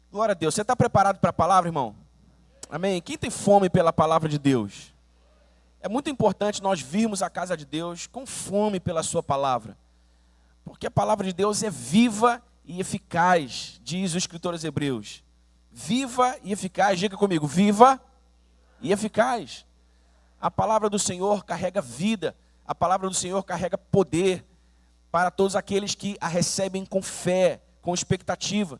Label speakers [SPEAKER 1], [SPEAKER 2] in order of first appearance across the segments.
[SPEAKER 1] Glória a Deus. Você está preparado para a palavra, irmão? Amém? Quem tem fome pela palavra de Deus? É muito importante nós virmos à casa de Deus com fome pela sua palavra. Porque a palavra de Deus é viva e eficaz, diz o escritor aos Hebreus. Viva e eficaz, diga comigo, viva e eficaz. A palavra do Senhor carrega vida, a palavra do Senhor carrega poder para todos aqueles que a recebem com fé, com expectativa.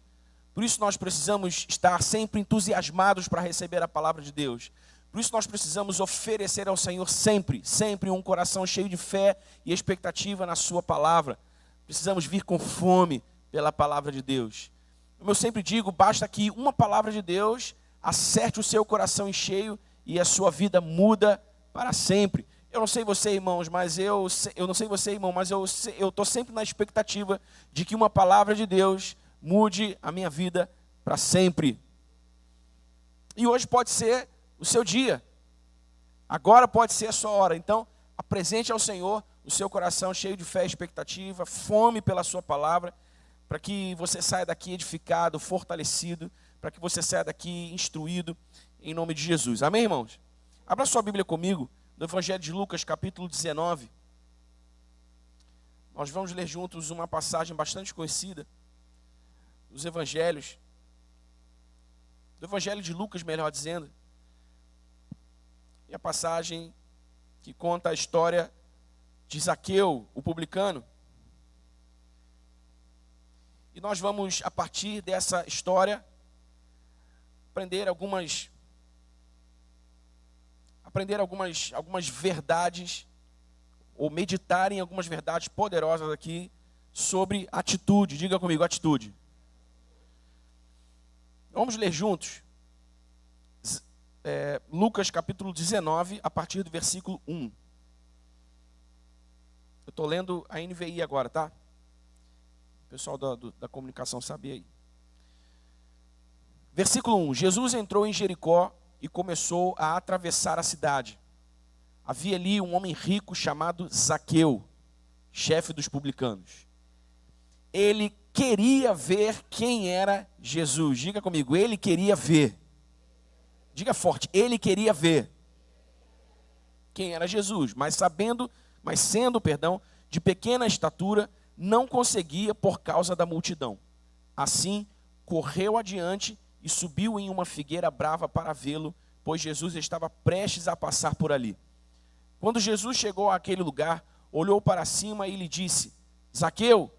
[SPEAKER 1] Por isso nós precisamos estar sempre entusiasmados para receber a palavra de Deus. Por isso nós precisamos oferecer ao Senhor sempre um coração cheio de fé e expectativa na sua palavra. Precisamos vir com fome pela palavra de Deus. Como eu sempre digo, basta que uma palavra de Deus acerte o seu coração em cheio e a sua vida muda para sempre. Eu não sei você, irmãos, mas eu estou sempre na expectativa de que uma palavra de Deus mude a minha vida para sempre. E hoje pode ser o seu dia. Agora pode ser a sua hora. Então, apresente ao Senhor o seu coração cheio de fé e expectativa, fome pela sua palavra, para que você saia daqui edificado, fortalecido, para que você saia daqui instruído, em nome de Jesus. Amém, irmãos? Abra sua Bíblia comigo, no Evangelho de Lucas, capítulo 19. Nós vamos ler juntos uma passagem bastante conhecida dos Evangelhos, do Evangelho de Lucas, melhor dizendo, e a passagem que conta a história de Zaqueu, o publicano. E nós vamos, a partir dessa história, aprender algumas verdades, ou meditar em algumas verdades poderosas aqui sobre atitude. Diga comigo, atitude. Vamos ler juntos. Lucas capítulo 19, a partir do versículo 1. Eu estou lendo a NVI agora, tá? O pessoal da comunicação sabe aí. Versículo 1. Jesus entrou em Jericó e começou a atravessar a cidade. Havia ali um homem rico chamado Zaqueu, chefe dos publicanos. Ele queria ver quem era Jesus. Diga comigo, ele queria ver. Diga forte, ele queria ver quem era Jesus, mas sendo de pequena estatura, não conseguia por causa da multidão. Assim, correu adiante e subiu em uma figueira brava para vê-lo, pois Jesus estava prestes a passar por ali. Quando Jesus chegou àquele lugar, olhou para cima e lhe disse: Zaqueu,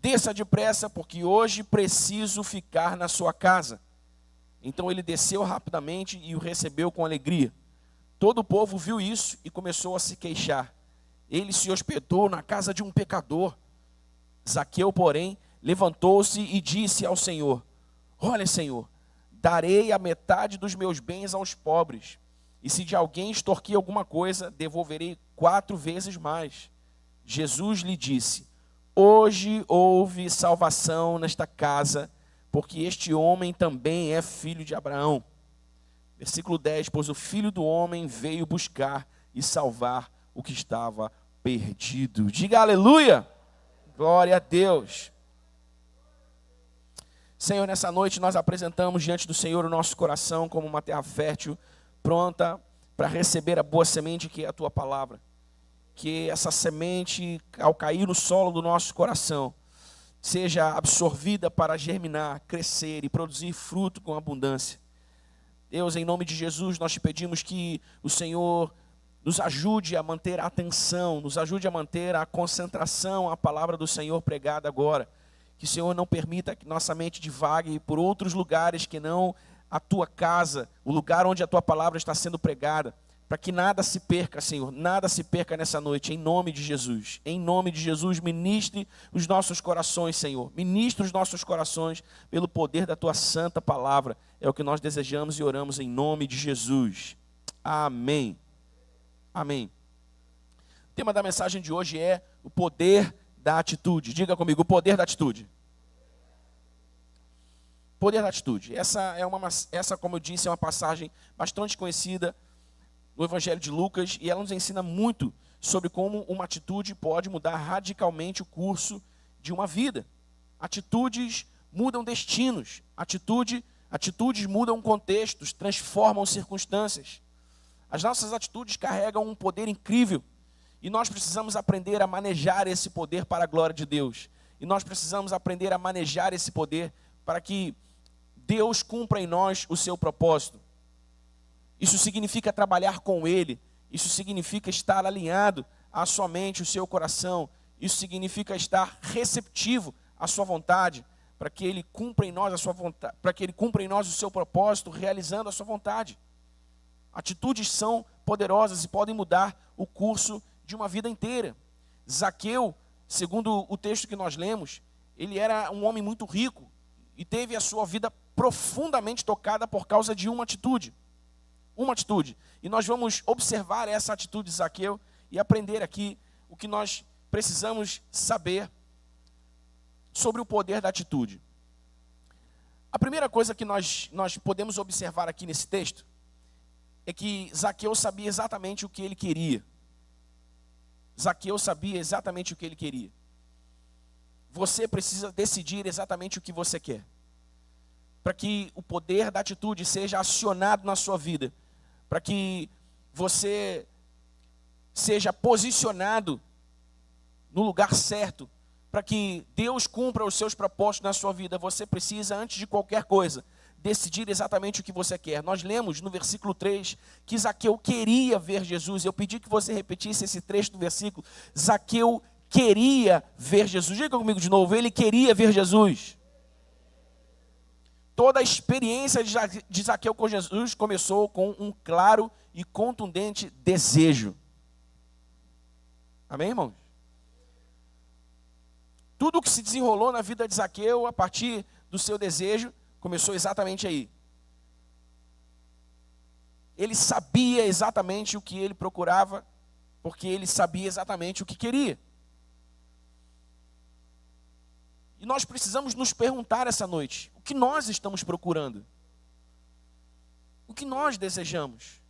[SPEAKER 1] desça depressa, porque hoje preciso ficar na sua casa. Então ele desceu rapidamente e o recebeu com alegria. Todo o povo viu isso e começou a se queixar. Ele se hospedou na casa de um pecador. Zaqueu, porém, levantou-se e disse ao Senhor: Olha, Senhor, darei a metade dos meus bens aos pobres. E se de alguém extorquir alguma coisa, devolverei 4 vezes mais. Jesus lhe disse: Hoje houve salvação nesta casa, porque este homem também é filho de Abraão. Versículo 10, pois o Filho do Homem veio buscar e salvar o que estava perdido. Diga aleluia! Glória a Deus. Senhor, nessa noite nós apresentamos diante do Senhor o nosso coração como uma terra fértil, pronta para receber a boa semente que é a Tua palavra. Que essa semente, ao cair no solo do nosso coração, seja absorvida para germinar, crescer e produzir fruto com abundância. Deus, em nome de Jesus, nós te pedimos que o Senhor nos ajude a manter a atenção, nos ajude a manter a concentração à palavra do Senhor pregada agora. Que o Senhor não permita que nossa mente divague por outros lugares que não a Tua casa, o lugar onde a Tua palavra está sendo pregada. Para que nada se perca, Senhor, nada se perca nessa noite, em nome de Jesus. Em nome de Jesus, ministre os nossos corações, Senhor. Ministre os nossos corações pelo poder da Tua santa palavra. É o que nós desejamos e oramos em nome de Jesus. Amém. Amém. O tema da mensagem de hoje é o poder da atitude. Diga comigo, o poder da atitude. Poder da atitude. Essa, como eu disse, é uma passagem bastante conhecida no Evangelho de Lucas, e ela nos ensina muito sobre como uma atitude pode mudar radicalmente o curso de uma vida. Atitudes mudam destinos. Atitudes mudam contextos, transformam circunstâncias. As nossas atitudes carregam um poder incrível. E nós precisamos aprender a manejar esse poder para a glória de Deus. E nós precisamos aprender a manejar esse poder para que Deus cumpra em nós o seu propósito. Isso significa trabalhar com Ele. Isso significa estar alinhado à sua mente, ao seu coração. Isso significa estar receptivo à sua vontade, para que Ele cumpra em nós a sua vontade, para que Ele cumpra em nós o seu propósito, realizando a sua vontade. Atitudes são poderosas e podem mudar o curso de uma vida inteira. Zaqueu, segundo o texto que nós lemos, ele era um homem muito rico e teve a sua vida profundamente tocada por causa de uma atitude. Uma atitude. E nós vamos observar essa atitude de Zaqueu e aprender aqui o que nós precisamos saber sobre o poder da atitude. A primeira coisa que nós podemos observar aqui nesse texto é que Zaqueu sabia exatamente o que ele queria. Zaqueu sabia exatamente o que ele queria. Você precisa decidir exatamente o que você quer, para que o poder da atitude seja acionado na sua vida, para que você seja posicionado no lugar certo, para que Deus cumpra os seus propósitos na sua vida. Você precisa, antes de qualquer coisa, decidir exatamente o que você quer. Nós lemos no versículo 3 que Zaqueu queria ver Jesus. Eu pedi que você repetisse esse trecho do versículo. Zaqueu queria ver Jesus. Diga comigo de novo, ele queria ver Jesus. Toda a experiência de Zaqueu com Jesus começou com um claro e contundente desejo. Amém, irmãos? Tudo o que se desenrolou na vida de Zaqueu a partir do seu desejo começou exatamente aí. Ele sabia exatamente o que ele procurava, porque ele sabia exatamente o que queria. E nós precisamos nos perguntar essa noite, o que nós estamos procurando? O que nós desejamos?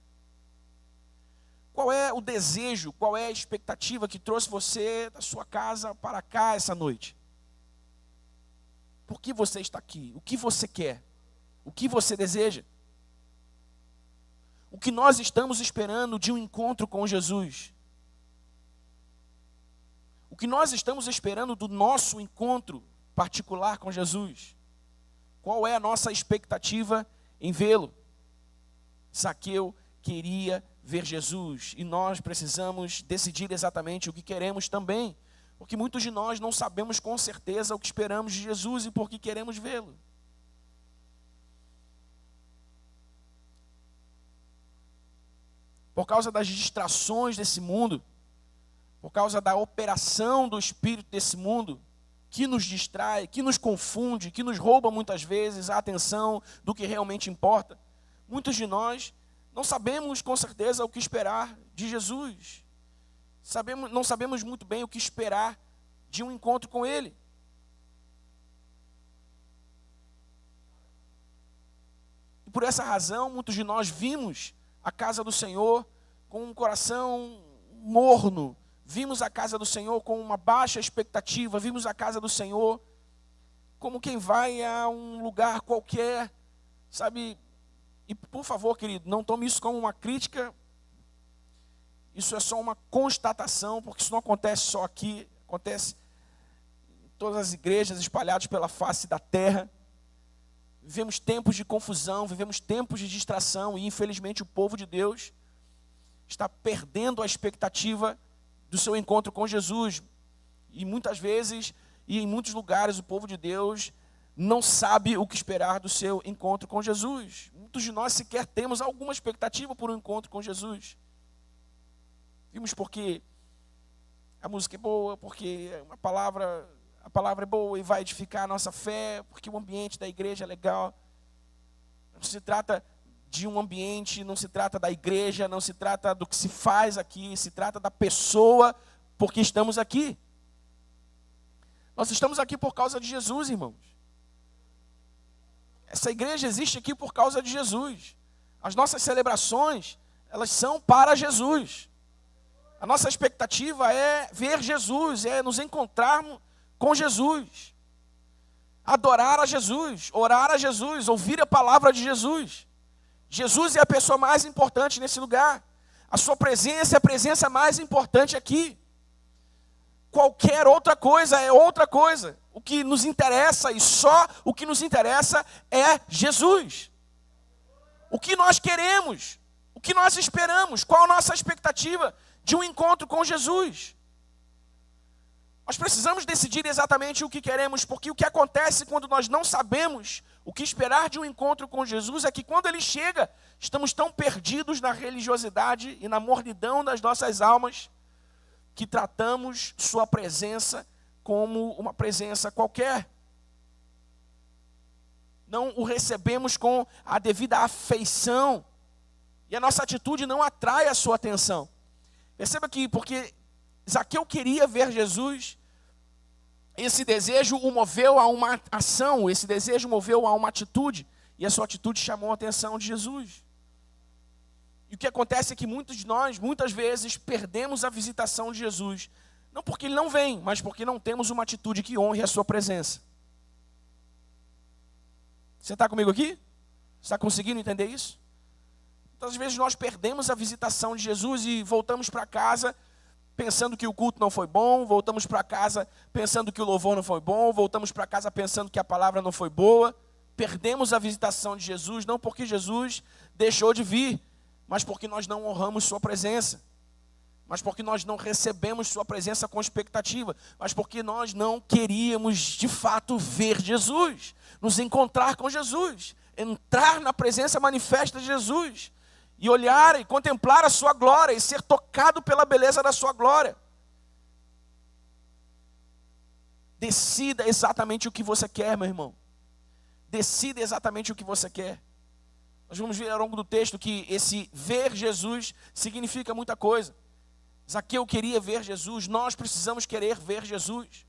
[SPEAKER 1] Qual é o desejo, qual é a expectativa que trouxe você da sua casa para cá essa noite? Por que você está aqui? O que você quer? O que você deseja? O que nós estamos esperando de um encontro com Jesus? O que nós estamos esperando do nosso encontro particular com Jesus? Qual é a nossa expectativa em vê-lo? Zaqueu queria ver Jesus e nós precisamos decidir exatamente o que queremos também. Porque muitos de nós não sabemos com certeza o que esperamos de Jesus e por que queremos vê-lo. Por causa das distrações desse mundo, por causa da operação do espírito desse mundo, que nos distrai, que nos confunde, que nos rouba muitas vezes a atenção do que realmente importa, muitos de nós não sabemos com certeza o que esperar de Jesus. Não sabemos muito bem o que esperar de um encontro com Ele. E por essa razão, muitos de nós vimos a casa do Senhor com um coração morno. Vimos a casa do Senhor com uma baixa expectativa. Vimos a casa do Senhor como quem vai a um lugar qualquer, sabe? E por favor, querido, não tome isso como uma crítica. Isso é só uma constatação, porque isso não acontece só aqui, acontece em todas as igrejas espalhadas pela face da terra. Vivemos tempos de confusão, vivemos tempos de distração e infelizmente o povo de Deus está perdendo a expectativa do seu encontro com Jesus. E muitas vezes, e em muitos lugares, o povo de Deus não sabe o que esperar do seu encontro com Jesus. Muitos de nós sequer temos alguma expectativa por um encontro com Jesus. Vimos porque a música é boa, porque a palavra é boa e vai edificar a nossa fé, porque o ambiente da igreja é legal. Não se trata de um ambiente, não se trata da igreja, não se trata do que se faz aqui, se trata da pessoa porque estamos aqui. Nós estamos aqui por causa de Jesus, irmãos. Essa igreja existe aqui por causa de Jesus. As nossas celebrações, elas são para Jesus. A nossa expectativa é ver Jesus, é nos encontrarmos com Jesus. adorar a Jesus, orar a Jesus, ouvir a palavra de Jesus. Jesus é a pessoa mais importante nesse lugar. A sua presença é a presença mais importante aqui. Qualquer outra coisa é outra coisa. O que nos interessa, e só o que nos interessa, é Jesus. O que nós queremos, o que nós esperamos, qual a nossa expectativa de um encontro com Jesus. Nós precisamos decidir exatamente o que queremos, porque o que acontece quando nós não sabemos o que esperar de um encontro com Jesus é que quando ele chega, estamos tão perdidos na religiosidade e na mornidão das nossas almas, que tratamos sua presença como uma presença qualquer. Não o recebemos com a devida afeição, e a nossa atitude não atrai a sua atenção. Perceba que, porque Zaqueu queria ver Jesus, esse desejo o moveu a uma ação, esse desejo moveu a uma atitude, e a sua atitude chamou a atenção de Jesus. E o que acontece é que muitos de nós, muitas vezes, perdemos a visitação de Jesus, não porque ele não vem, mas porque não temos uma atitude que honre a sua presença. Você está comigo aqui? Você está conseguindo entender isso? Muitas vezes nós perdemos a visitação de Jesus e voltamos para casa pensando que o culto não foi bom, voltamos para casa pensando que o louvor não foi bom, voltamos para casa pensando que a palavra não foi boa. Perdemos a visitação de Jesus, não porque Jesus deixou de vir, mas porque nós não honramos sua presença, mas porque nós não recebemos sua presença com expectativa, mas porque nós não queríamos de fato ver Jesus, nos encontrar com Jesus, entrar na presença manifesta de Jesus, e olhar e contemplar a sua glória, e ser tocado pela beleza da sua glória. Decida exatamente o que você quer, meu irmão. Decida exatamente o que você quer. Nós vamos ver ao longo do texto que esse ver Jesus significa muita coisa. Zaqueu queria ver Jesus, nós precisamos querer ver Jesus.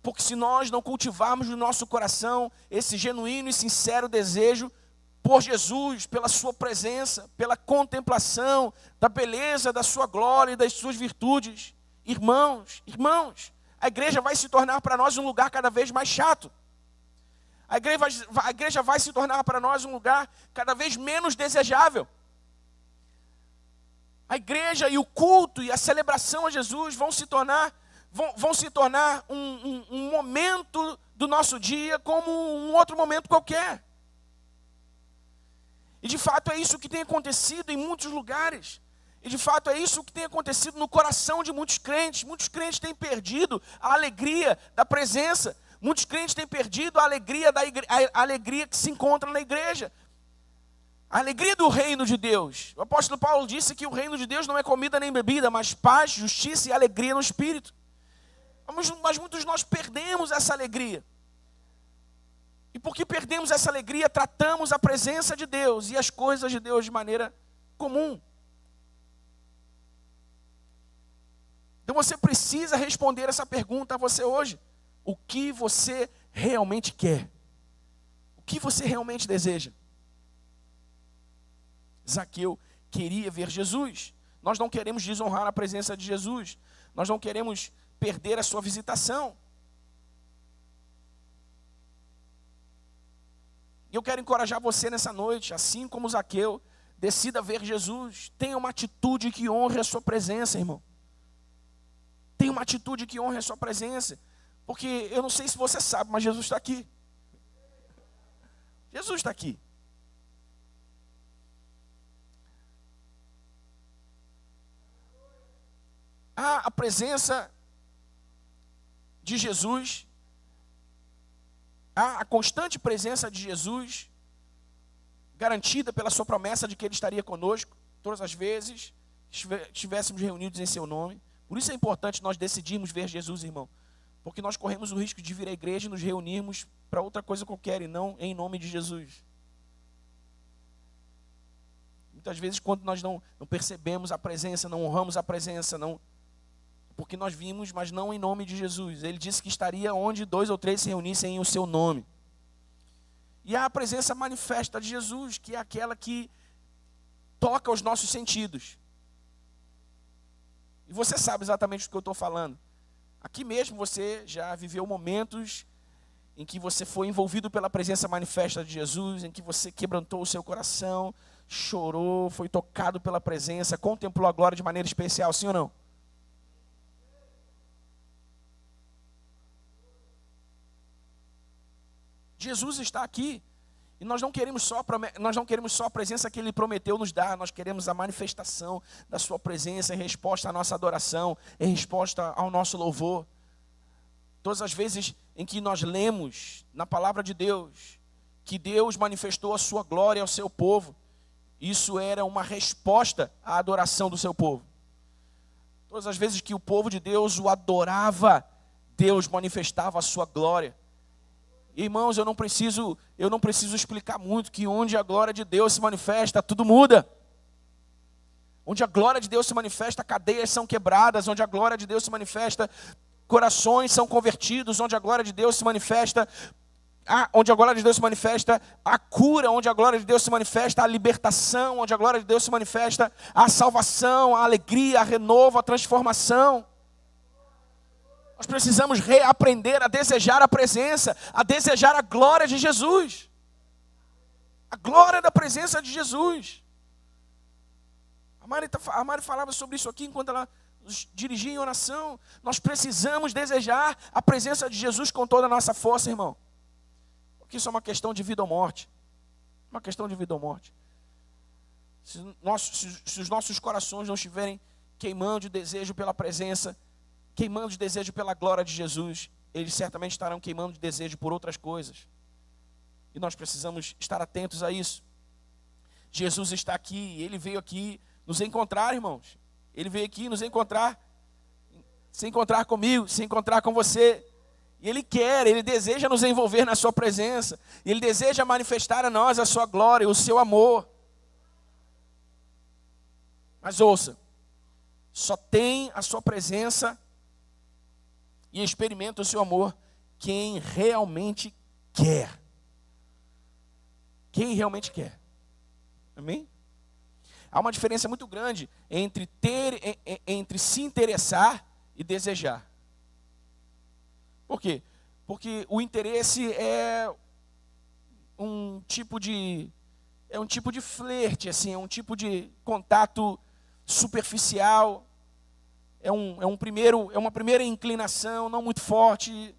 [SPEAKER 1] Porque se nós não cultivarmos no nosso coração esse genuíno e sincero desejo por Jesus, pela sua presença, pela contemplação da beleza da sua glória e das suas virtudes, irmãos, a igreja vai se tornar para nós um lugar cada vez mais chato. A igreja vai se tornar para nós um lugar cada vez menos desejável. A igreja e o culto e a celebração a Jesus vão se tornar um momento do nosso dia como um outro momento qualquer. E de fato é isso que tem acontecido em muitos lugares. E de fato é isso que tem acontecido no coração de muitos crentes. Muitos crentes têm perdido a alegria da presença. Muitos crentes têm perdido a alegria, a alegria que se encontra na igreja. A alegria do reino de Deus. O apóstolo Paulo disse que o reino de Deus não é comida nem bebida, mas paz, justiça e alegria no Espírito. Mas muitos de nós perdemos essa alegria. E porque perdemos essa alegria, tratamos a presença de Deus e as coisas de Deus de maneira comum. Então você precisa responder essa pergunta a você hoje. O que você realmente quer? O que você realmente deseja? Zaqueu queria ver Jesus. Nós não queremos desonrar a presença de Jesus. Nós não queremos perder a sua visitação. E eu quero encorajar você nessa noite, assim como Zaqueu, decida ver Jesus. Tenha uma atitude que honre a sua presença, irmão. Tenha uma atitude que honre a sua presença. Porque eu não sei se você sabe, mas Jesus está aqui. Jesus está aqui. A presença de Jesus, a constante presença de Jesus, garantida pela sua promessa de que Ele estaria conosco, todas as vezes estivéssemos reunidos em seu nome. Por isso é importante nós decidirmos ver Jesus, irmão. Porque nós corremos o risco de vir à igreja e nos reunirmos para outra coisa qualquer e não em nome de Jesus. Muitas vezes quando nós não percebemos a presença, não honramos a presença, porque nós vimos, mas não em nome de Jesus. Ele disse que estaria onde 2 ou 3 se reunissem em o seu nome. E há a presença manifesta de Jesus, que é aquela que toca os nossos sentidos. E você sabe exatamente do que eu estou falando. Aqui mesmo você já viveu momentos em que você foi envolvido pela presença manifesta de Jesus, em que você quebrantou o seu coração, chorou, foi tocado pela presença, contemplou a glória de maneira especial, sim ou não? Jesus está aqui e nós não queremos só a presença que Ele prometeu nos dar, nós queremos a manifestação da sua presença em resposta à nossa adoração, em resposta ao nosso louvor. Todas as vezes em que nós lemos na palavra de Deus que Deus manifestou a sua glória ao seu povo, isso era uma resposta à adoração do seu povo. Todas as vezes que o povo de Deus o adorava, Deus manifestava a sua glória. Irmãos, eu não preciso explicar muito que onde a glória de Deus se manifesta, tudo muda. Onde a glória de Deus se manifesta, cadeias são quebradas. Onde a glória de Deus se manifesta, corações são convertidos. Onde a glória de Deus se manifesta, a cura. Onde a glória de Deus se manifesta, a libertação. Onde a glória de Deus se manifesta, a salvação, a alegria, a renovo, a transformação. Nós precisamos reaprender a desejar a presença, a desejar a glória de Jesus. A glória da presença de Jesus. A Mari falava sobre isso aqui enquanto ela nos dirigia em oração. Nós precisamos desejar a presença de Jesus com toda a nossa força, irmão. Porque isso é uma questão de vida ou morte. Uma questão de vida ou morte. Se os nossos corações não estiverem queimando de desejo pela presença, queimando de desejo pela glória de Jesus, eles certamente estarão queimando de desejo por outras coisas. E nós precisamos estar atentos a isso. Jesus está aqui, Ele veio aqui nos encontrar, irmãos. Ele veio aqui nos encontrar, se encontrar comigo, se encontrar com você. E Ele deseja nos envolver na sua presença. Ele deseja manifestar a nós a sua glória, o seu amor. Mas ouça, só tem a sua presença e experimenta o seu amor quem realmente quer. Quem realmente quer. Amém? Há uma diferença muito grande entre se interessar e desejar. Por quê? Porque o interesse é um tipo de flerte, assim, é um tipo de contato superficial. É uma primeira inclinação, não muito forte.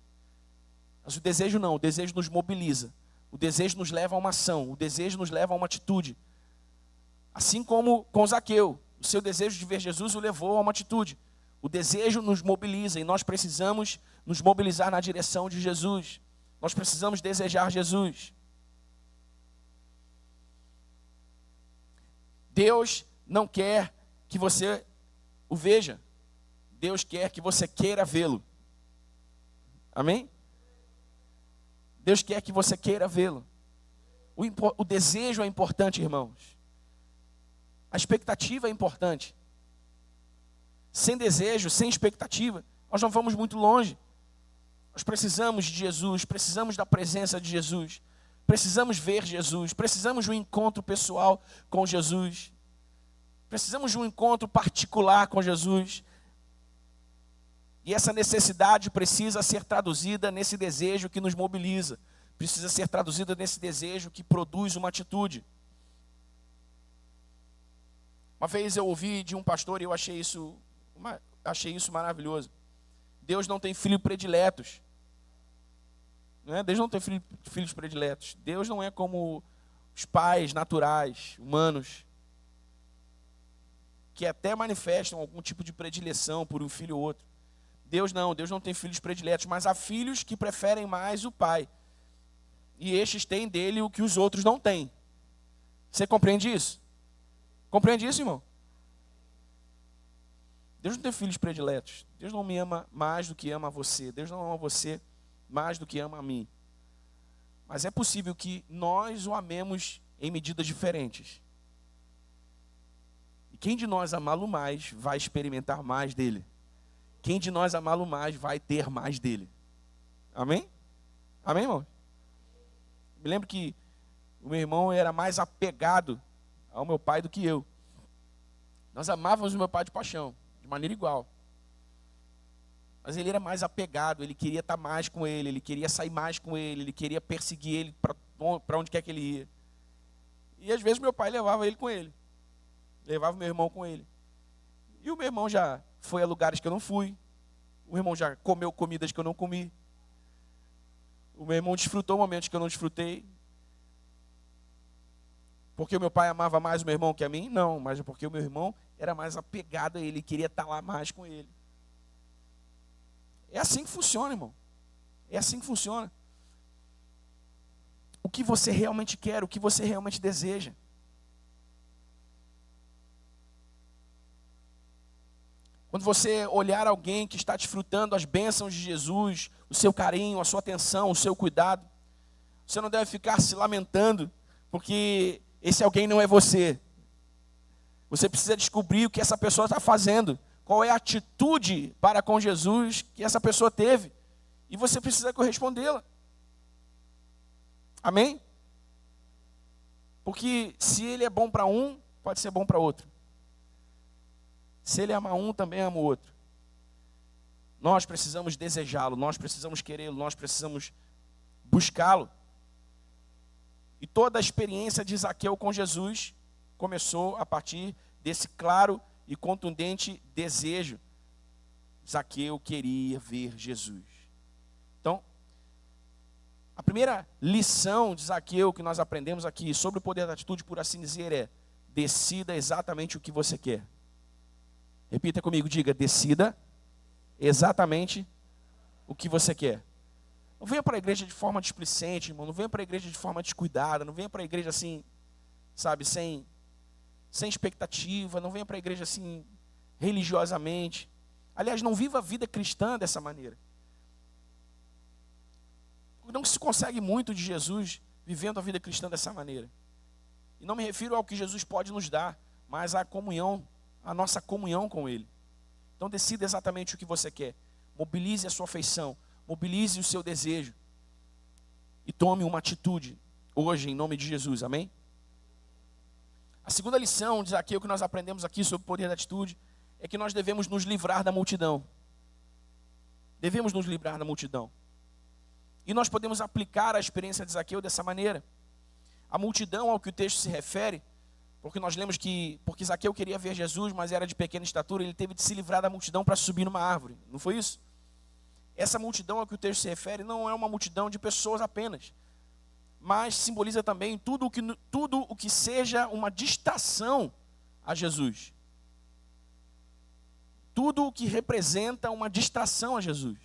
[SPEAKER 1] Mas o desejo não, o desejo nos mobiliza. O desejo nos leva a uma ação, o desejo nos leva a uma atitude. Assim como com Zaqueu, o seu desejo de ver Jesus o levou a uma atitude. O desejo nos mobiliza e nós precisamos nos mobilizar na direção de Jesus. Nós precisamos desejar Jesus. Deus não quer que você o veja. Deus quer que você queira vê-lo. Amém? Deus quer que você queira vê-lo. O desejo é importante, irmãos. A expectativa é importante. Sem desejo, sem expectativa, nós não vamos muito longe. Nós precisamos de Jesus, precisamos da presença de Jesus. Precisamos ver Jesus, precisamos de um encontro pessoal com Jesus. Precisamos de um encontro particular com Jesus. E essa necessidade precisa ser traduzida nesse desejo que nos mobiliza. Precisa ser traduzida nesse desejo que produz uma atitude. Uma vez eu ouvi de um pastor e eu achei isso maravilhoso. Deus não tem filhos prediletos. Não é? Deus não tem filhos prediletos. Deus não é como os pais naturais, humanos, que até manifestam algum tipo de predileção por um filho ou outro. Deus não tem filhos prediletos, mas há filhos que preferem mais o pai. E estes têm dele o que os outros não têm. Você compreende isso? Compreende isso, irmão? Deus não tem filhos prediletos. Deus não me ama mais do que ama você. Deus não ama você mais do que ama a mim. Mas é possível que nós o amemos em medidas diferentes. E quem de nós amá-lo mais vai experimentar mais dele. Quem de nós amá-lo mais vai ter mais dele. Amém? Amém, irmão? Me lembro que o meu irmão era mais apegado ao meu pai do que eu. Nós amávamos o meu pai de paixão, de maneira igual. Mas ele era mais apegado, ele queria estar mais com ele queria sair mais com ele queria perseguir ele para onde quer que ele ia. E às vezes meu pai levava ele com ele. Levava meu irmão com ele. E o meu irmão já foi a lugares que eu não fui. O meu irmão já comeu comidas que eu não comi. O meu irmão desfrutou momentos que eu não desfrutei. Porque o meu pai amava mais o meu irmão que a mim? Não, mas porque o meu irmão era mais apegado a ele, queria estar lá mais com ele. É assim que funciona, irmão. É assim que funciona. O que você realmente quer, o que você realmente deseja. Quando você olhar alguém que está desfrutando as bênçãos de Jesus, o seu carinho, a sua atenção, o seu cuidado, você não deve ficar se lamentando, porque esse alguém não é você. Você precisa descobrir o que essa pessoa está fazendo, qual é a atitude para com Jesus que essa pessoa teve, e você precisa correspondê-la. Amém? Porque se ele é bom para um, pode ser bom para outro. Se ele ama um, também ama o outro. Nós precisamos desejá-lo, nós precisamos querê-lo, nós precisamos buscá-lo. E toda a experiência de Zaqueu com Jesus começou a partir desse claro e contundente desejo. Zaqueu queria ver Jesus. Então, a primeira lição de Zaqueu que nós aprendemos aqui sobre o poder da atitude, por assim dizer, é: decida exatamente o que você quer. Repita comigo, diga: decida exatamente o que você quer. Não venha para a igreja de forma displicente, irmão. Não venha para a igreja de forma descuidada. Não venha para a igreja assim, sabe, sem expectativa. Não venha para a igreja assim, religiosamente. Aliás, não viva a vida cristã dessa maneira. Não se consegue muito de Jesus vivendo a vida cristã dessa maneira. E não me refiro ao que Jesus pode nos dar, mas à comunhão, a nossa comunhão com Ele. Então decida exatamente o que você quer. Mobilize a sua afeição, mobilize o seu desejo. E tome uma atitude hoje em nome de Jesus, amém? A segunda lição de Zaqueu que nós aprendemos aqui sobre o poder da atitude é que nós devemos nos livrar da multidão. Devemos nos livrar da multidão. E nós podemos aplicar a experiência de Zaqueu dessa maneira. A multidão ao que o texto se refere, porque nós lemos que, porque Zaqueu queria ver Jesus, mas era de pequena estatura, ele teve de se livrar da multidão para subir numa árvore. Não foi isso? Essa multidão ao que o texto se refere não é uma multidão de pessoas apenas, mas simboliza também tudo o que seja uma distração a Jesus. Tudo o que representa uma distração a Jesus.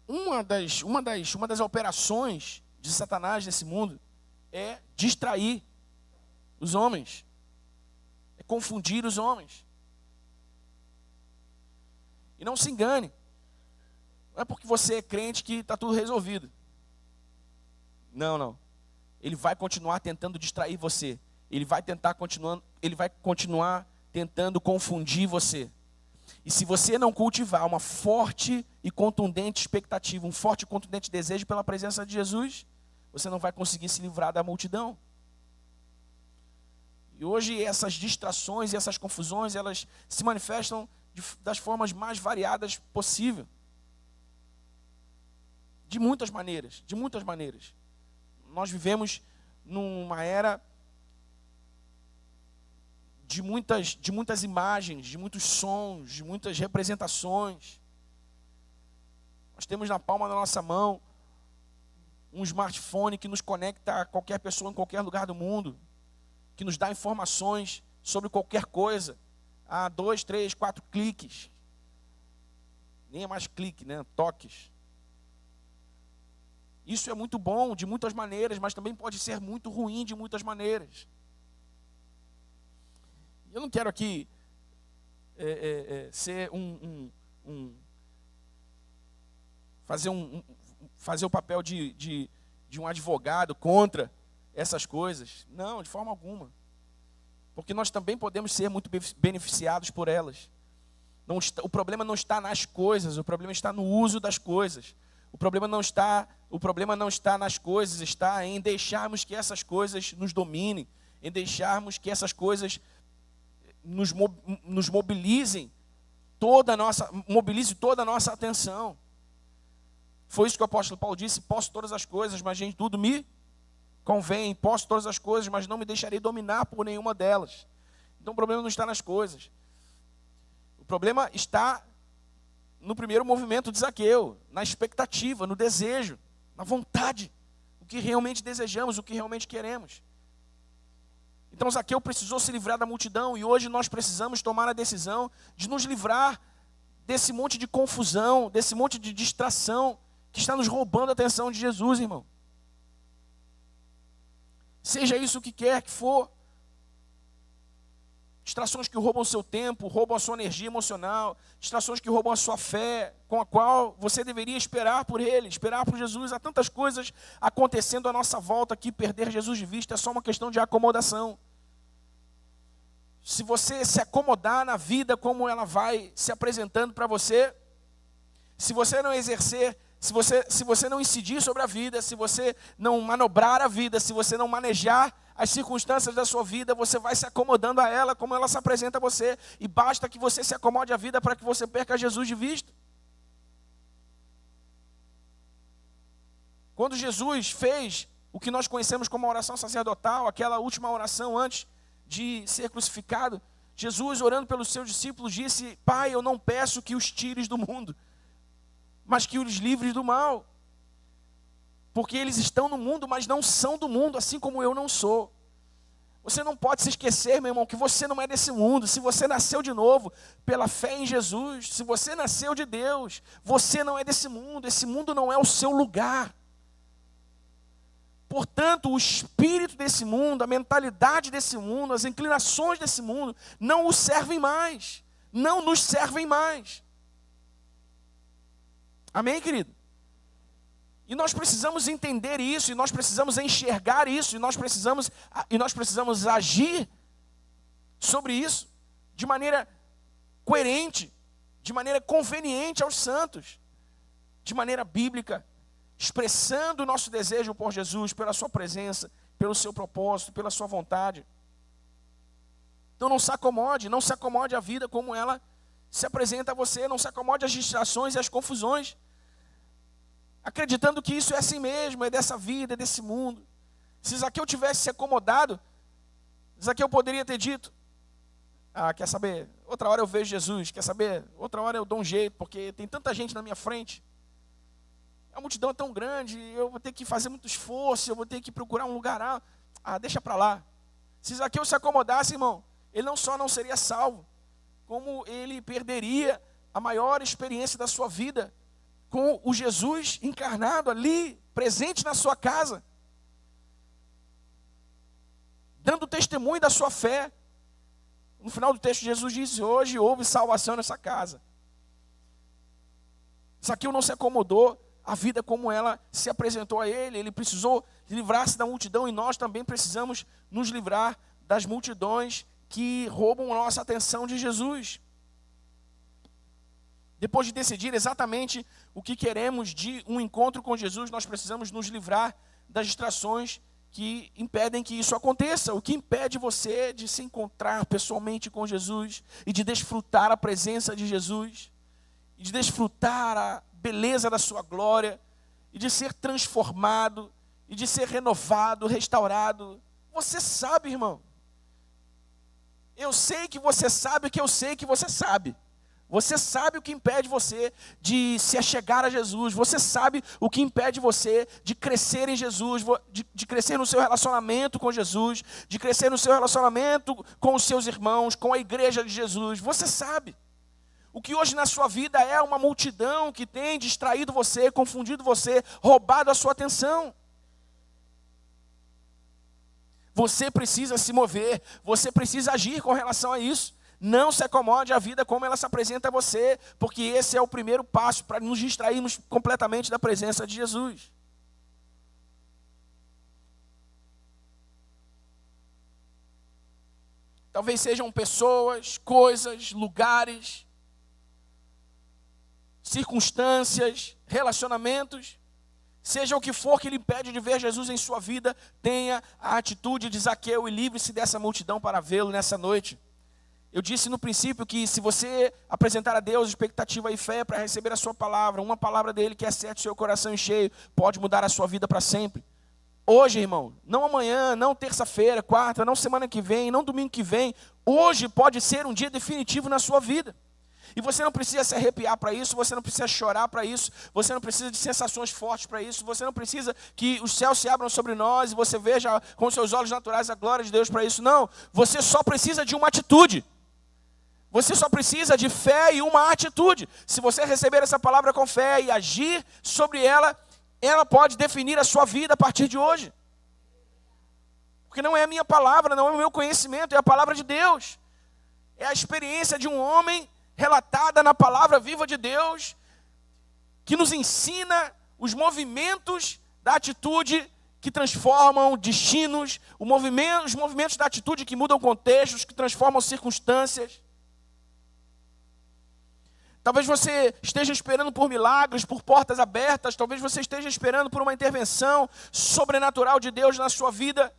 [SPEAKER 1] Uma das operações de Satanás nesse mundo é distrair os homens, é confundir os homens. E não se engane, não é porque você é crente que está tudo resolvido. Não. Ele vai continuar tentando distrair você. Ele vai continuar tentando confundir você. E se você não cultivar uma forte e contundente expectativa, um forte e contundente desejo pela presença de Jesus, você não vai conseguir se livrar da multidão. E hoje essas distrações e essas confusões, elas se manifestam das formas mais variadas possível. De muitas maneiras. Nós vivemos numa era de muitas imagens, de muitos sons, de muitas representações. Nós temos na palma da nossa mão um smartphone que nos conecta a qualquer pessoa em qualquer lugar do mundo, que nos dá informações sobre qualquer coisa, a 2, 3, 4 cliques. Nem é mais clique, né? Toques. Isso é muito bom de muitas maneiras, mas também pode ser muito ruim de muitas maneiras. Eu não quero aqui ser fazer o papel de um advogado contra essas coisas. Não, de forma alguma. Porque nós também podemos ser muito beneficiados por elas. O problema não está nas coisas, o problema está no uso das coisas. O problema não está nas coisas, está em deixarmos que essas coisas nos dominem, em deixarmos que essas coisas nos mobilize toda a nossa atenção. Foi isso que o apóstolo Paulo disse: posso todas as coisas, mas nem tudo me convém. Posso todas as coisas, mas não me deixarei dominar por nenhuma delas. Então o problema não está nas coisas. O problema está no primeiro movimento de Zaqueu, na expectativa, no desejo, na vontade, o que realmente desejamos, o que realmente queremos. Então Zaqueu precisou se livrar da multidão, e hoje nós precisamos tomar a decisão de nos livrar desse monte de confusão, desse monte de distração que está nos roubando a atenção de Jesus, irmão. Seja isso o que quer que for. Distrações que roubam o seu tempo, roubam a sua energia emocional, distrações que roubam a sua fé, com a qual você deveria esperar por Ele, esperar por Jesus. Há tantas coisas acontecendo à nossa volta que perder Jesus de vista é só uma questão de acomodação. Se você se acomodar na vida como ela vai se apresentando para você, se você não exercer, se você não incidir sobre a vida, se você não manobrar a vida, se você não manejar as circunstâncias da sua vida, você vai se acomodando a ela como ela se apresenta a você. E basta que você se acomode à vida para que você perca Jesus de vista. Quando Jesus fez o que nós conhecemos como a oração sacerdotal, aquela última oração antes de ser crucificado, Jesus, orando pelos seus discípulos, disse: Pai, eu não peço que os tires do mundo, mas que os livres do mal. Porque eles estão no mundo, mas não são do mundo, assim como eu não sou. Você não pode se esquecer, meu irmão, que você não é desse mundo. Se você nasceu de novo pela fé em Jesus, se você nasceu de Deus, você não é desse mundo. Esse mundo não é o seu lugar. Portanto, o espírito desse mundo, a mentalidade desse mundo, as inclinações desse mundo, não os servem mais. Não nos servem mais. Amém, querido? E nós precisamos entender isso, e nós precisamos enxergar isso, e nós precisamos agir sobre isso de maneira coerente, de maneira conveniente aos santos, de maneira bíblica, expressando o nosso desejo por Jesus, pela sua presença, pelo seu propósito, pela sua vontade. Então não se acomode a vida como ela se apresenta a você, não se acomode às distrações e às confusões, acreditando que isso é assim mesmo, é dessa vida, é desse mundo. Se Zaqueu tivesse se acomodado, Zaqueu poderia ter dito: quer saber, outra hora eu vejo Jesus, quer saber, outra hora eu dou um jeito, porque tem tanta gente na minha frente, a multidão é tão grande, eu vou ter que fazer muito esforço, eu vou ter que procurar um lugar alto. Deixa para lá. Se Zaqueu se acomodasse, irmão, ele não só não seria salvo, como ele perderia a maior experiência da sua vida, com o Jesus encarnado ali, presente na sua casa, dando testemunho da sua fé. No final do texto, Jesus disse: hoje houve salvação nessa casa. Zaqueu não se acomodou à vida como ela se apresentou a ele. Ele precisou livrar-se da multidão, e nós também precisamos nos livrar das multidões que roubam a nossa atenção de Jesus. Depois de decidir exatamente o que queremos de um encontro com Jesus, nós precisamos nos livrar das distrações que impedem que isso aconteça. O que impede você de se encontrar pessoalmente com Jesus e de desfrutar a presença de Jesus, e de desfrutar a beleza da sua glória, e de ser transformado, e de ser renovado, restaurado. Você sabe, irmão. Eu sei que você sabe que eu sei que você sabe. Você sabe o que impede você de se achegar a Jesus. Você sabe o que impede você de crescer em Jesus, de crescer no seu relacionamento com Jesus, de crescer no seu relacionamento com os seus irmãos, com a igreja de Jesus. Você sabe. O que hoje na sua vida é uma multidão que tem distraído você, confundido você, roubado a sua atenção. Você precisa se mover, você precisa agir com relação a isso. Não se acomode à vida como ela se apresenta a você, porque esse é o primeiro passo para nos distrairmos completamente da presença de Jesus. Talvez sejam pessoas, coisas, lugares, circunstâncias, relacionamentos, seja o que for que lhe impede de ver Jesus em sua vida, tenha a atitude de Zaqueu e livre-se dessa multidão para vê-lo nessa noite. Eu disse no princípio que se você apresentar a Deus expectativa e fé para receber a sua palavra, uma palavra dele que acerte o seu coração cheio, pode mudar a sua vida para sempre. Hoje, irmão, não amanhã, não terça-feira, quarta, não semana que vem, não domingo que vem. Hoje pode ser um dia definitivo na sua vida. E você não precisa se arrepiar para isso, você não precisa chorar para isso, você não precisa de sensações fortes para isso, você não precisa que os céus se abram sobre nós e você veja com seus olhos naturais a glória de Deus para isso. Não, você só precisa de uma atitude. Você só precisa de fé e uma atitude. Se você receber essa palavra com fé e agir sobre ela, ela pode definir a sua vida a partir de hoje. Porque não é a minha palavra, não é o meu conhecimento, é a palavra de Deus. É a experiência de um homem relatada na palavra viva de Deus, que nos ensina os movimentos da atitude que transformam destinos, os movimentos da atitude que mudam contextos, que transformam circunstâncias. Talvez você esteja esperando por milagres, por portas abertas. Talvez você esteja esperando por uma intervenção sobrenatural de Deus na sua vida.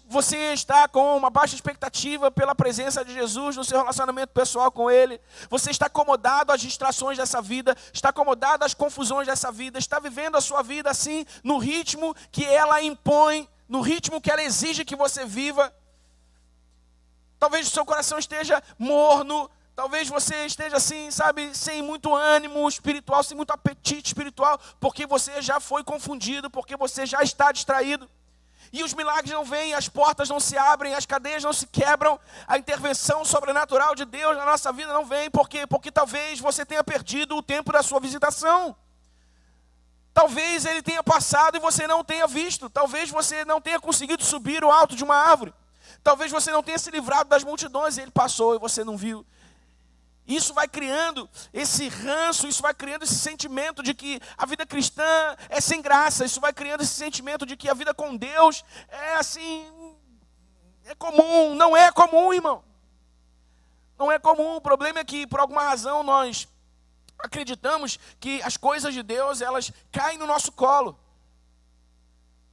[SPEAKER 1] Você está com uma baixa expectativa pela presença de Jesus no seu relacionamento pessoal com Ele. Você está acomodado às distrações dessa vida, está acomodado às confusões dessa vida, está vivendo a sua vida assim, no ritmo que ela impõe, no ritmo que ela exige que você viva. Talvez o seu coração esteja morno. Talvez você esteja assim, sabe, sem muito ânimo espiritual, sem muito apetite espiritual, porque você já foi confundido, porque você já está distraído. E os milagres não vêm, as portas não se abrem, as cadeias não se quebram, a intervenção sobrenatural de Deus na nossa vida não vem, porque talvez você tenha perdido o tempo da sua visitação. Talvez ele tenha passado e você não tenha visto. Talvez você não tenha conseguido subir o alto de uma árvore. Talvez você não tenha se livrado das multidões e ele passou e você não viu. Isso vai criando esse ranço, isso vai criando esse sentimento de que a vida cristã é sem graça. Isso vai criando esse sentimento de que a vida com Deus é assim, é comum. Não é comum, irmão. Não é comum. O problema é que, por alguma razão, nós acreditamos que as coisas de Deus, elas caem no nosso colo.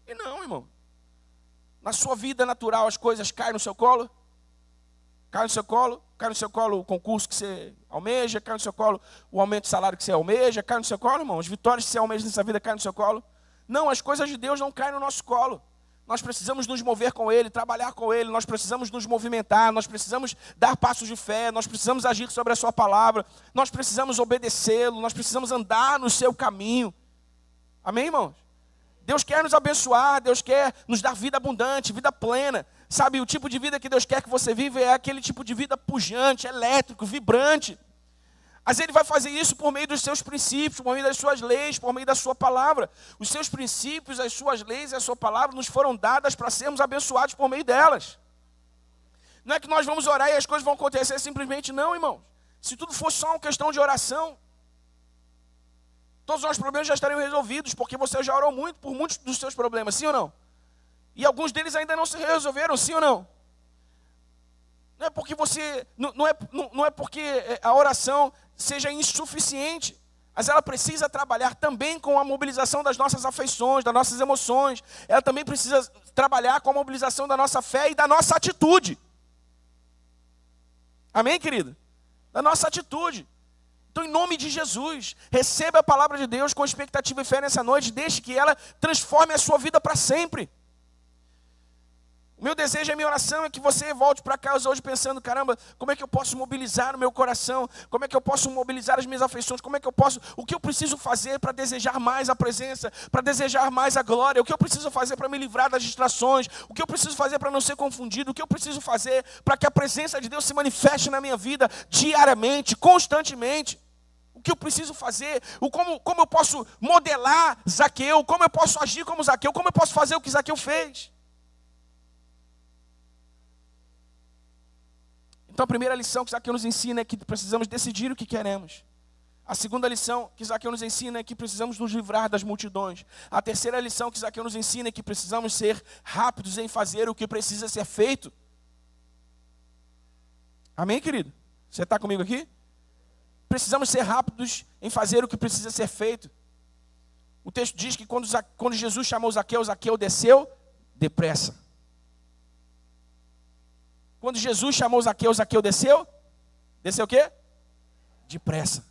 [SPEAKER 1] E não, irmão. Na sua vida natural, as coisas caem no seu colo. Cai no seu colo o concurso que você almeja, cai no seu colo o aumento de salário que você almeja, cai no seu colo, irmão, as vitórias que você almeja nessa vida caem no seu colo. Não, as coisas de Deus não caem no nosso colo. Nós precisamos nos mover com Ele, trabalhar com Ele, nós precisamos nos movimentar, nós precisamos dar passos de fé, nós precisamos agir sobre a Sua palavra, nós precisamos obedecê-lo, nós precisamos andar no seu caminho. Amém, irmãos? Deus quer nos abençoar, Deus quer nos dar vida abundante, vida plena. Sabe, o tipo de vida que Deus quer que você viva é aquele tipo de vida pujante, elétrico, vibrante. Mas Ele vai fazer isso por meio dos seus princípios, por meio das suas leis, por meio da sua palavra. Os seus princípios, as suas leis e a sua palavra nos foram dadas para sermos abençoados por meio delas. Não é que nós vamos orar e as coisas vão acontecer simplesmente, não, irmãos. Se tudo fosse só uma questão de oração, todos os nossos problemas já estariam resolvidos, porque você já orou muito por muitos dos seus problemas, sim ou não? E alguns deles ainda não se resolveram, sim ou não? Não é porque você, não é porque a oração seja insuficiente, mas ela precisa trabalhar também com a mobilização das nossas afeições, das nossas emoções. Ela também precisa trabalhar com a mobilização da nossa fé e da nossa atitude. Amém, querido? Da nossa atitude. Então, em nome de Jesus, receba a palavra de Deus com expectativa e fé nessa noite, deixe que ela transforme a sua vida para sempre. O meu desejo e a minha oração é que você volte para casa hoje pensando, caramba, como é que eu posso mobilizar o meu coração? Como é que eu posso mobilizar as minhas afeições? O que eu preciso fazer para desejar mais a presença, para desejar mais a glória? O que eu preciso fazer para me livrar das distrações? O que eu preciso fazer para não ser confundido? O que eu preciso fazer para que a presença de Deus se manifeste na minha vida diariamente, constantemente? O que eu preciso fazer? Como eu posso modelar Zaqueu? Como eu posso agir como Zaqueu? Como eu posso fazer o que Zaqueu fez? Então a primeira lição que Zaqueu nos ensina é que precisamos decidir o que queremos. A segunda lição que Zaqueu nos ensina é que precisamos nos livrar das multidões. A terceira lição que Zaqueu nos ensina é que precisamos ser rápidos em fazer o que precisa ser feito. Amém, querido? Você está comigo aqui? Precisamos ser rápidos em fazer o que precisa ser feito. O texto diz que quando Jesus chamou Zaqueu, Zaqueu desceu depressa. Quando Jesus chamou Zaqueu, Zaqueu desceu? Desceu o quê? Depressa.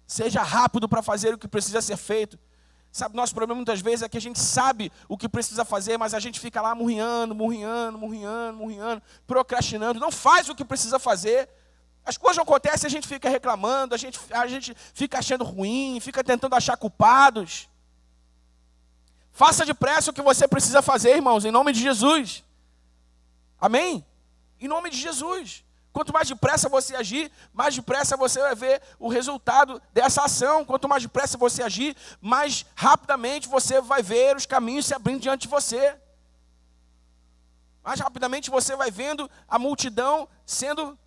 [SPEAKER 1] Seja rápido para fazer o que precisa ser feito. Sabe, nosso problema muitas vezes é que a gente sabe o que precisa fazer, mas a gente fica lá murriando, procrastinando, não faz o que precisa fazer. As coisas não acontecem, a gente fica reclamando, a gente fica achando ruim, fica tentando achar culpados. Faça depressa o que você precisa fazer, irmãos, em nome de Jesus. Amém? Em nome de Jesus. Quanto mais depressa você agir, mais depressa você vai ver o resultado dessa ação. Quanto mais depressa você agir, mais rapidamente você vai ver os caminhos se abrindo diante de você. Mais rapidamente você vai vendo a multidão sendo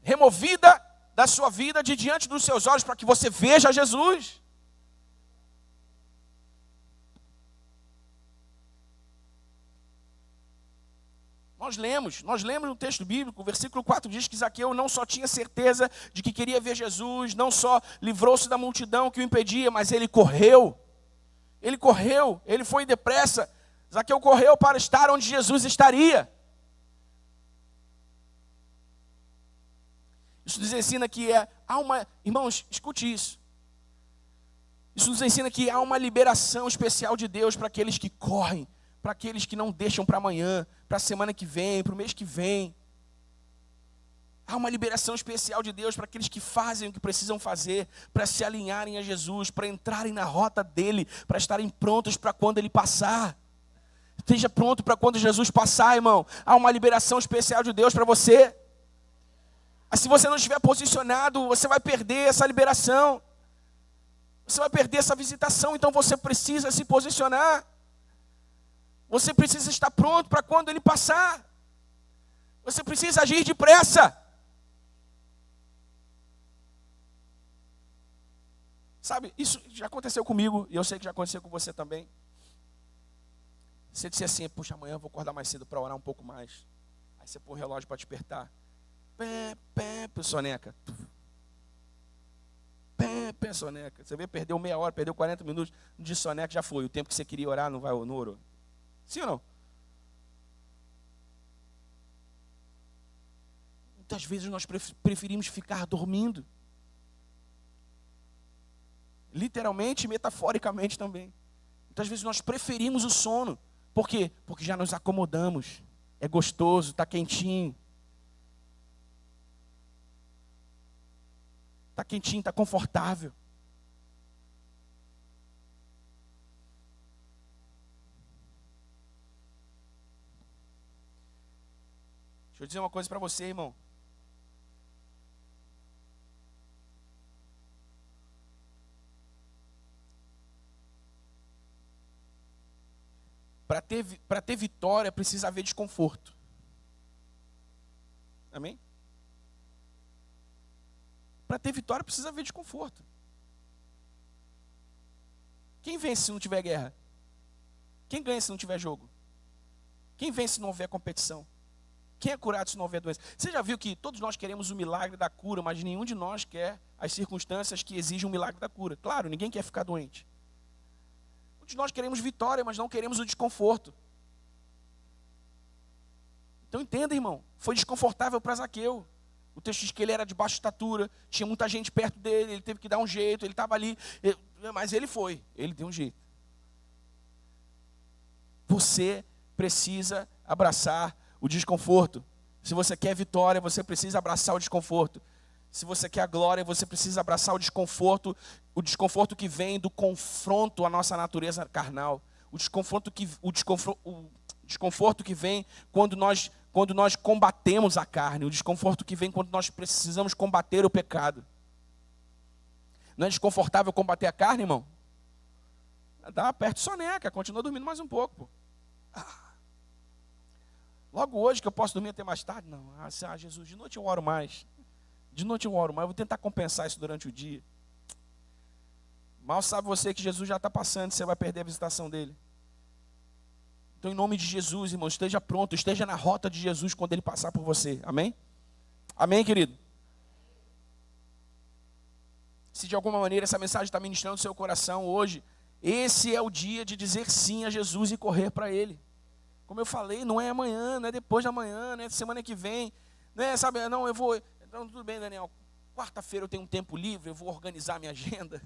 [SPEAKER 1] removida da sua vida de diante dos seus olhos para que você veja Jesus. Nós lemos no texto bíblico, o versículo 4 diz que Zaqueu não só tinha certeza de que queria ver Jesus, não só livrou-se da multidão que o impedia, mas ele correu, ele foi depressa. Zaqueu correu para estar onde Jesus estaria. Isso nos ensina que irmãos, escute isso. Isso nos ensina que há uma liberação especial de Deus para aqueles que correm, para aqueles que não deixam para amanhã, para a semana que vem, para o mês que vem. Há uma liberação especial de Deus para aqueles que fazem o que precisam fazer, para se alinharem a Jesus, para entrarem na rota dele, para estarem prontos para quando ele passar. Esteja pronto para quando Jesus passar, irmão. Há uma liberação especial de Deus para você. Mas se você não estiver posicionado, você vai perder essa liberação. Você vai perder essa visitação, então você precisa se posicionar. Você precisa estar pronto para quando ele passar. Você precisa agir depressa. Sabe, isso já aconteceu comigo, e eu sei que já aconteceu com você também. Você disse assim, puxa, amanhã eu vou acordar mais cedo para orar um pouco mais. Aí você põe o relógio para despertar. Soneca. Soneca. Você vê, perdeu meia hora, perdeu 40 minutos de soneca, já foi. O tempo que você queria orar não orou. Sim ou não? Muitas vezes nós preferimos ficar dormindo. Literalmente e metaforicamente também. Muitas vezes nós preferimos o sono. Por quê? Porque já nos acomodamos. É gostoso, está quentinho. Está quentinho, está confortável. Deixa eu dizer uma coisa para você, irmão. Para ter vitória, precisa haver desconforto. Amém? Para ter vitória, precisa haver desconforto. Quem vence se não tiver guerra? Quem ganha se não tiver jogo? Quem vence se não houver competição? Quem é curado se não houver doença? Você já viu que todos nós queremos o milagre da cura, mas nenhum de nós quer as circunstâncias que exigem um milagre da cura. Claro, ninguém quer ficar doente. Todos nós queremos vitória, mas não queremos o desconforto. Então entenda, irmão, foi desconfortável para Zaqueu. O texto diz que ele era de baixa estatura, tinha muita gente perto dele, ele teve que dar um jeito, ele estava ali, mas ele deu um jeito. Você precisa abraçar o desconforto. Se você quer vitória, você precisa abraçar o desconforto. Se você quer a glória, você precisa abraçar o desconforto que vem do confronto à nossa natureza carnal. O desconforto que vem quando nós combatemos a carne. O desconforto que vem quando nós precisamos combater o pecado. Não é desconfortável combater a carne, irmão? Dá perto soneca, continua dormindo mais um pouco. Pô. Logo hoje que eu posso dormir até mais tarde? Não. Jesus, de noite eu oro mais. De noite eu oro mais. Eu vou tentar compensar isso durante o dia. Mal sabe você que Jesus já está passando, você vai perder a visitação dele. Então, em nome de Jesus, irmão, esteja pronto, esteja na rota de Jesus quando ele passar por você. Amém? Amém, querido? Se de alguma maneira essa mensagem está ministrando no seu coração hoje, esse é o dia de dizer sim a Jesus e correr para ele. Como eu falei, não é amanhã, não é depois de amanhã, não é semana que vem. Não é, sabe, não, eu vou... Então, tudo bem, Daniel, quarta-feira eu tenho um tempo livre, eu vou organizar a minha agenda.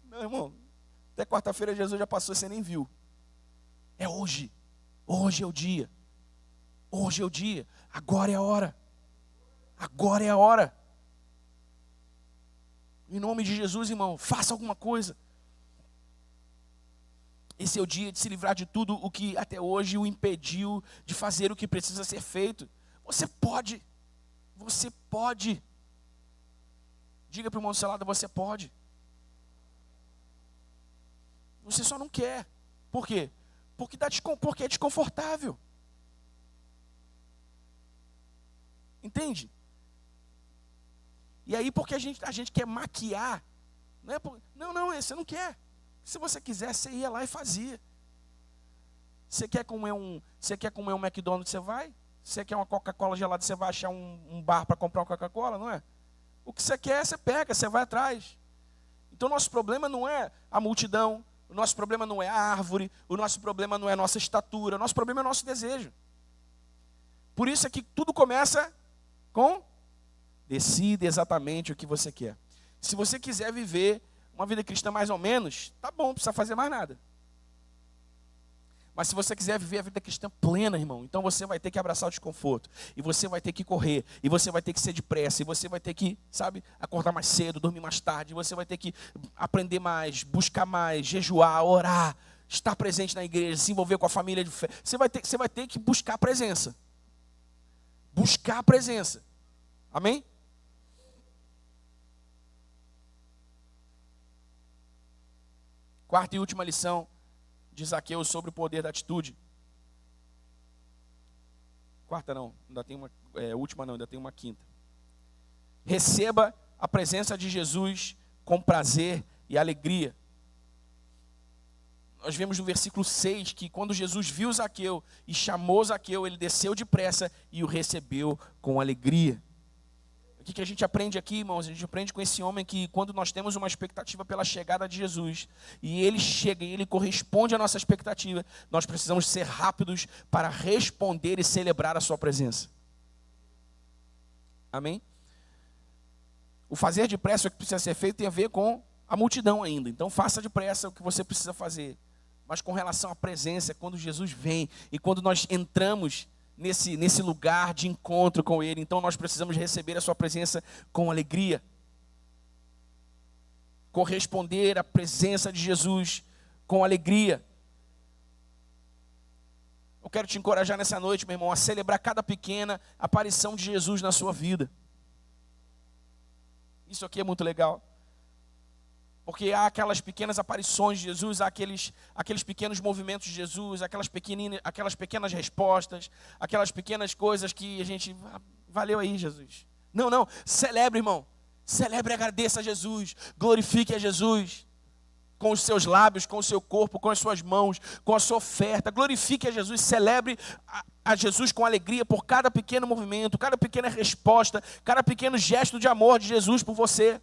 [SPEAKER 1] Não, irmão, até quarta-feira Jesus já passou, você nem viu. É hoje. Hoje é o dia. Hoje é o dia. Agora é a hora. Agora é a hora. Em nome de Jesus, irmão, faça alguma coisa. Esse é o dia de se livrar de tudo o que até hoje o impediu de fazer o que precisa ser feito. Você pode. Você pode. Diga para o irmão do seu lado, você pode. Você só não quer. Por quê? Porque é desconfortável. Entende? E aí porque a gente quer maquiar. Não, você não quer. Se você quisesse, você ia lá e fazia. Você quer comer um McDonald's, você vai? Você quer uma Coca-Cola gelada, você vai achar um bar para comprar uma Coca-Cola, não é? O que você quer, você pega, você vai atrás. Então, nosso problema não é a multidão, o nosso problema não é a árvore, o nosso problema não é a nossa estatura, o nosso problema é o nosso desejo. Por isso é que tudo começa com decida exatamente o que você quer. Se você quiser viver uma vida cristã mais ou menos, tá bom, não precisa fazer mais nada. Mas se você quiser viver a vida cristã plena, irmão, então você vai ter que abraçar o desconforto. E você vai ter que correr. E você vai ter que ser depressa. E você vai ter que, acordar mais cedo, dormir mais tarde. E você vai ter que aprender mais, buscar mais, jejuar, orar, estar presente na igreja, se envolver com a família de fé. Você vai ter que buscar a presença. Buscar a presença. Amém? Quarta e última lição de Zaqueu sobre o poder da atitude. Quarta não, ainda tem uma, última não, ainda tem uma quinta. Receba a presença de Jesus com prazer e alegria. Nós vemos no versículo 6 que quando Jesus viu Zaqueu e chamou Zaqueu, ele desceu depressa e o recebeu com alegria. O que a gente aprende aqui, irmãos? A gente aprende com esse homem que quando nós temos uma expectativa pela chegada de Jesus, e ele chega e ele corresponde à nossa expectativa, nós precisamos ser rápidos para responder e celebrar a sua presença. Amém? O fazer depressa o que precisa ser feito tem a ver com a multidão ainda. Então faça depressa o que você precisa fazer. Mas com relação à presença, quando Jesus vem e quando nós entramos nesse lugar de encontro com Ele, então nós precisamos receber a sua presença com alegria. Corresponder à presença de Jesus com alegria. Eu quero te encorajar nessa noite, meu irmão, a celebrar cada pequena aparição de Jesus na sua vida. Isso aqui é muito legal. Porque há aquelas pequenas aparições de Jesus, há aqueles pequenos movimentos de Jesus, aquelas pequenas respostas, aquelas pequenas coisas que a gente... Valeu aí, Jesus. Não, celebre, irmão. Celebre e agradeça a Jesus. Glorifique a Jesus. Com os seus lábios, com o seu corpo, com as suas mãos, com a sua oferta. Glorifique a Jesus. Celebre a Jesus com alegria por cada pequeno movimento, cada pequena resposta, cada pequeno gesto de amor de Jesus por você.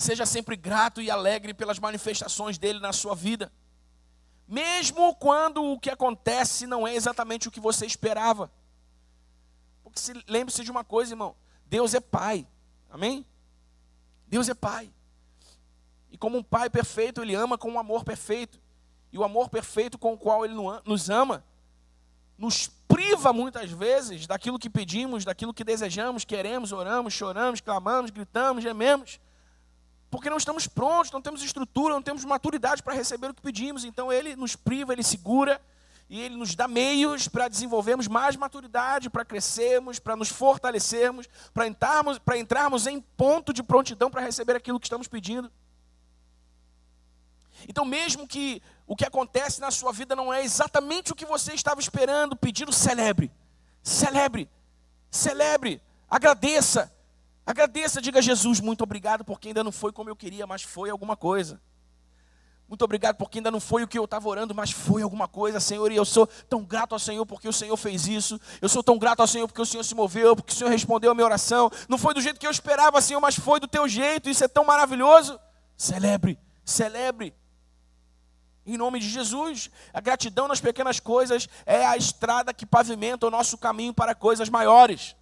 [SPEAKER 1] Seja sempre grato e alegre pelas manifestações dele na sua vida. Mesmo quando o que acontece não é exatamente o que você esperava. Porque lembre-se de uma coisa, irmão. Deus é Pai. Amém? Deus é Pai. E como um Pai perfeito, Ele ama com um amor perfeito. E o amor perfeito com o qual Ele nos ama, nos priva muitas vezes daquilo que pedimos, daquilo que desejamos, queremos, oramos, choramos, clamamos, gritamos, gememos. Porque não estamos prontos, não temos estrutura, não temos maturidade para receber o que pedimos. Então Ele nos priva, Ele segura e Ele nos dá meios para desenvolvermos mais maturidade, para crescermos, para nos fortalecermos, para entrarmos em ponto de prontidão para receber aquilo que estamos pedindo. Então mesmo que o que acontece na sua vida não é exatamente o que você estava esperando, pedindo, celebre, agradeça. Agradeça, diga a Jesus, muito obrigado porque ainda não foi como eu queria, mas foi alguma coisa. Muito obrigado porque ainda não foi o que eu estava orando, mas foi alguma coisa, Senhor. E eu sou tão grato ao Senhor porque o Senhor fez isso. Eu sou tão grato ao Senhor porque o Senhor se moveu, porque o Senhor respondeu a minha oração. Não foi do jeito que eu esperava, Senhor, mas foi do teu jeito. Isso é tão maravilhoso. Celebre. Em nome de Jesus. A gratidão nas pequenas coisas é a estrada que pavimenta o nosso caminho para coisas maiores.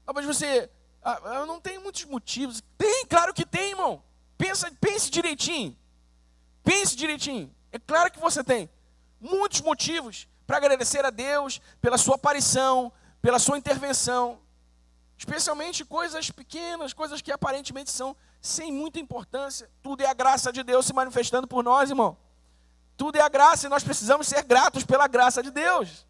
[SPEAKER 1] Talvez você, eu não tenho muitos motivos. Tem, claro que tem, irmão. Pense direitinho. Pense direitinho. É claro que você tem muitos motivos para agradecer a Deus pela sua aparição, pela sua intervenção. Especialmente coisas pequenas, coisas que aparentemente são sem muita importância. Tudo é a graça de Deus se manifestando por nós, irmão. Tudo é a graça e nós precisamos ser gratos pela graça de Deus.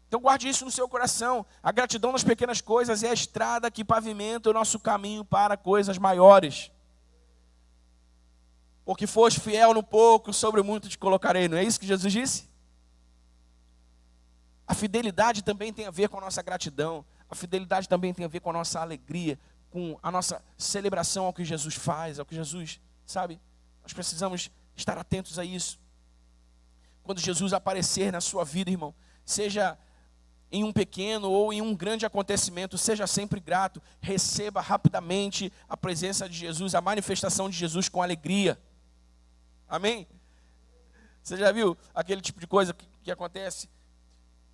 [SPEAKER 1] Então guarde isso no seu coração. A gratidão nas pequenas coisas é a estrada que pavimenta o nosso caminho para coisas maiores. Porque foste fiel no pouco, sobre o muito te colocarei. Não é isso que Jesus disse? A fidelidade também tem a ver com a nossa gratidão. A fidelidade também tem a ver com a nossa alegria, com a nossa celebração ao que Jesus faz, ao que Jesus, sabe? Nós precisamos estar atentos a isso. Quando Jesus aparecer na sua vida, irmão, seja em um pequeno ou em um grande acontecimento, seja sempre grato. Receba rapidamente a presença de Jesus, a manifestação de Jesus com alegria. Amém? Você já viu aquele tipo de coisa que acontece?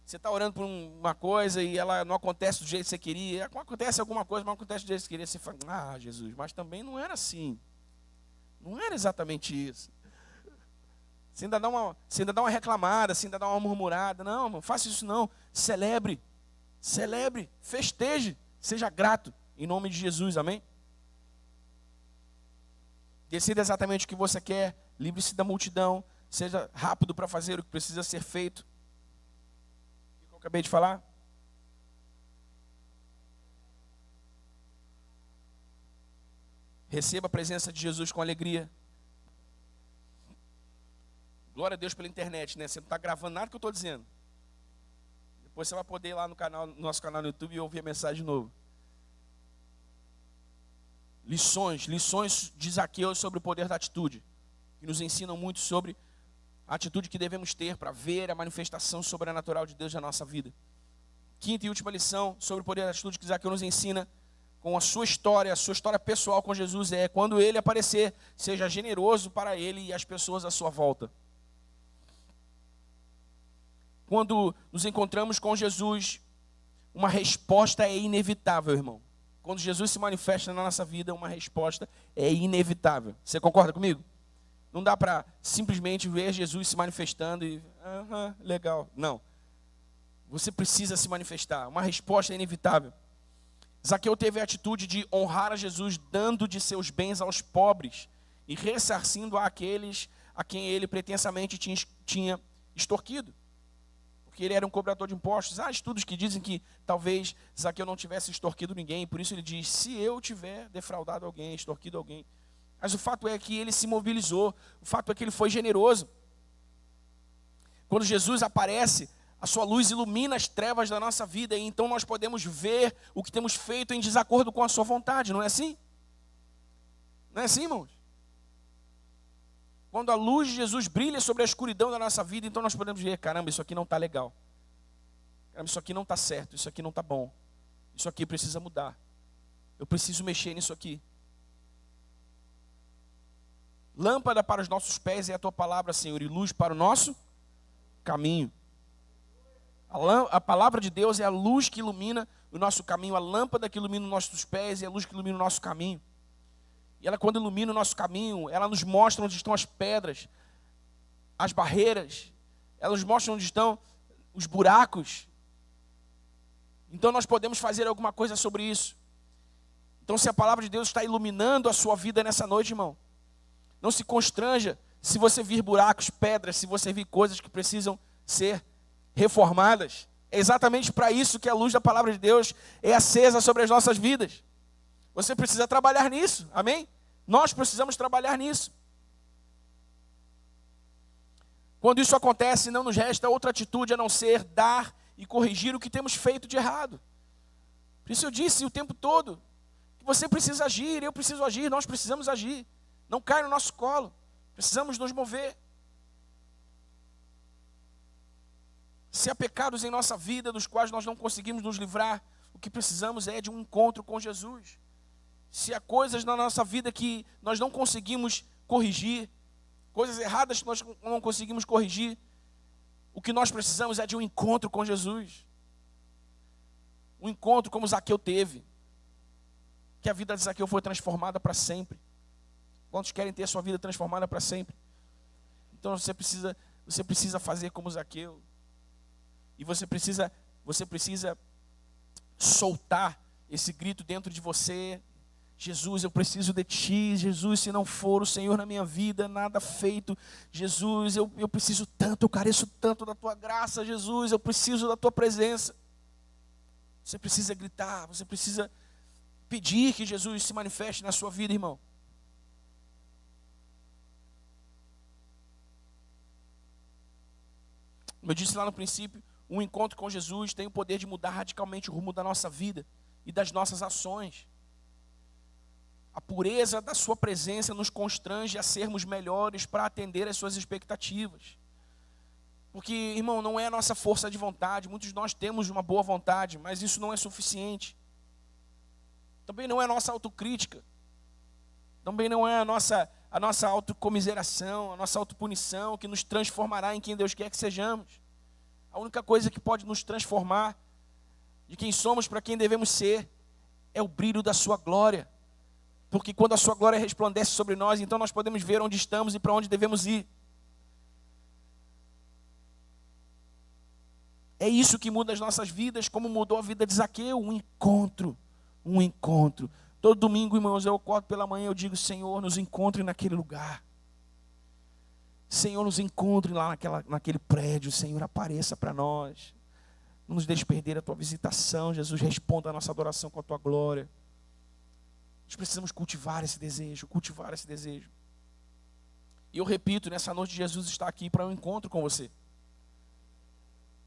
[SPEAKER 1] Você está orando por uma coisa e ela não acontece do jeito que você queria. Acontece alguma coisa, mas não acontece do jeito que você queria. Você fala, Jesus, mas também não era assim. Não era exatamente isso. Você ainda dá uma reclamada, você ainda dá uma murmurada. Não, não faça isso não. Celebre, festeje, seja grato. Em nome de Jesus, amém? Decida exatamente o que você quer. Livre-se da multidão. Seja rápido para fazer o que precisa ser feito. Acabei de falar. Receba a presença de Jesus com alegria. Glória a Deus pela internet, né? Você não está gravando nada que eu estou dizendo. Depois você vai poder ir lá no nosso canal no YouTube e ouvir a mensagem de novo. Lições de Zaqueu sobre o poder da atitude, que nos ensinam muito sobre a atitude que devemos ter para ver a manifestação sobrenatural de Deus na nossa vida. Quinta e última lição sobre o poder da atitude que Zaqueu nos ensina com a sua história pessoal com Jesus é: quando ele aparecer, seja generoso para ele e as pessoas à sua volta. Quando nos encontramos com Jesus, uma resposta é inevitável, irmão. Quando Jesus se manifesta na nossa vida, uma resposta é inevitável. Você concorda comigo? Não dá para simplesmente ver Jesus se manifestando e, legal. Não. Você precisa se manifestar. Uma resposta é inevitável. Zaqueu teve a atitude de honrar a Jesus, dando de seus bens aos pobres e ressarcindo àqueles a quem ele pretensamente tinha extorquido. Porque ele era um cobrador de impostos. Há estudos que dizem que talvez Zaqueu não tivesse extorquido ninguém. Por isso ele diz, se eu tiver defraudado alguém, extorquido alguém. Mas o fato é que ele se mobilizou. O fato é que ele foi generoso. Quando Jesus aparece, a sua luz ilumina as trevas da nossa vida. E então nós podemos ver o que temos feito em desacordo com a sua vontade. Não é assim? Não é assim, irmãos? Quando a luz de Jesus brilha sobre a escuridão da nossa vida, então nós podemos ver, caramba, isso aqui não está legal. Caramba, isso aqui não está certo, isso aqui não está bom. Isso aqui precisa mudar. Eu preciso mexer nisso aqui. Lâmpada para os nossos pés é a tua palavra, Senhor, e luz para o nosso caminho. A palavra de Deus é a luz que ilumina o nosso caminho, a lâmpada que ilumina os nossos pés e a luz que ilumina o nosso caminho. E ela, quando ilumina o nosso caminho, ela nos mostra onde estão as pedras, as barreiras, ela nos mostra onde estão os buracos. Então nós podemos fazer alguma coisa sobre isso. Então, se a palavra de Deus está iluminando a sua vida nessa noite, irmão, não se constranja se você vir buracos, pedras, se você vir coisas que precisam ser reformadas. É exatamente para isso que a luz da palavra de Deus é acesa sobre as nossas vidas. Você precisa trabalhar nisso, amém? Nós precisamos trabalhar nisso. Quando isso acontece, não nos resta outra atitude a não ser dar e corrigir o que temos feito de errado. Por isso eu disse o tempo todo que você precisa agir, eu preciso agir, nós precisamos agir. Não cai no nosso colo, precisamos nos mover. Se há pecados em nossa vida dos quais nós não conseguimos nos livrar, o que precisamos é de um encontro com Jesus. se há coisas na nossa vida que nós não conseguimos corrigir, coisas erradas que nós não conseguimos corrigir, o que nós precisamos é de um encontro com Jesus. Um encontro como Zaqueu teve. Que a vida de Zaqueu foi transformada para sempre. Quantos querem ter a sua vida transformada para sempre? Então você precisa fazer como Zaqueu. E você precisa soltar esse grito dentro de você. Jesus, eu preciso de Ti. Jesus, se não for o Senhor na minha vida, nada feito. Jesus, eu preciso tanto, eu careço tanto da Tua graça. Jesus, eu preciso da Tua presença. Você precisa gritar, você precisa pedir que Jesus se manifeste na sua vida, irmão. Como eu disse lá no princípio, um encontro com Jesus tem o poder de mudar radicalmente o rumo da nossa vida e das nossas ações. A pureza da sua presença nos constrange a sermos melhores para atender às suas expectativas. Porque, irmão, não é a nossa força de vontade. Muitos de nós temos uma boa vontade, mas isso não é suficiente. Também não é a nossa autocrítica. Também não é a nossa autocomiseração, a nossa autopunição que nos transformará em quem Deus quer que sejamos. A única coisa que pode nos transformar de quem somos para quem devemos ser é o brilho da sua glória. Porque quando a sua glória resplandece sobre nós, então nós podemos ver onde estamos e para onde devemos ir. É isso que muda as nossas vidas, como mudou a vida de Zaqueu, um encontro. Todo domingo, irmãos, eu acordo pela manhã, eu digo, Senhor, nos encontre naquele lugar. Senhor, nos encontre lá naquele prédio. Senhor, apareça para nós. Não nos deixe perder a Tua visitação. Jesus, responda a nossa adoração com a Tua glória. Nós precisamos cultivar esse desejo. E eu repito, nessa noite Jesus está aqui para um encontro com você.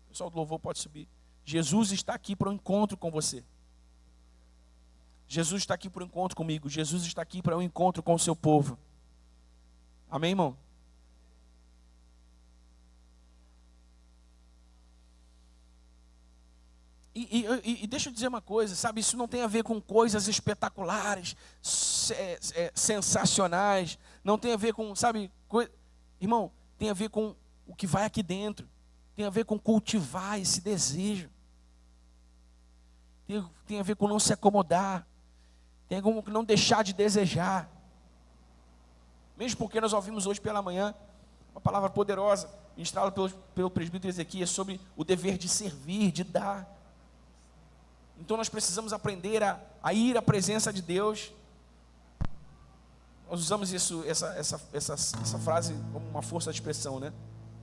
[SPEAKER 1] O pessoal do louvor pode subir. Jesus está aqui para um encontro com você. Jesus está aqui para um encontro comigo. Jesus está aqui para um encontro com o seu povo. Amém, irmão? E deixa eu dizer uma coisa, sabe? Isso não tem a ver com coisas espetaculares, sensacionais. Não tem a ver com, sabe? Irmão, tem a ver com o que vai aqui dentro. Tem a ver com cultivar esse desejo. Tem a ver com não se acomodar. Tem a ver com não deixar de desejar. Mesmo porque nós ouvimos hoje pela manhã uma palavra poderosa, ministrada pelo presbítero Ezequias, sobre o dever de servir, de dar. Então nós precisamos aprender a ir à presença de Deus. Nós usamos essa frase como uma força de expressão, né?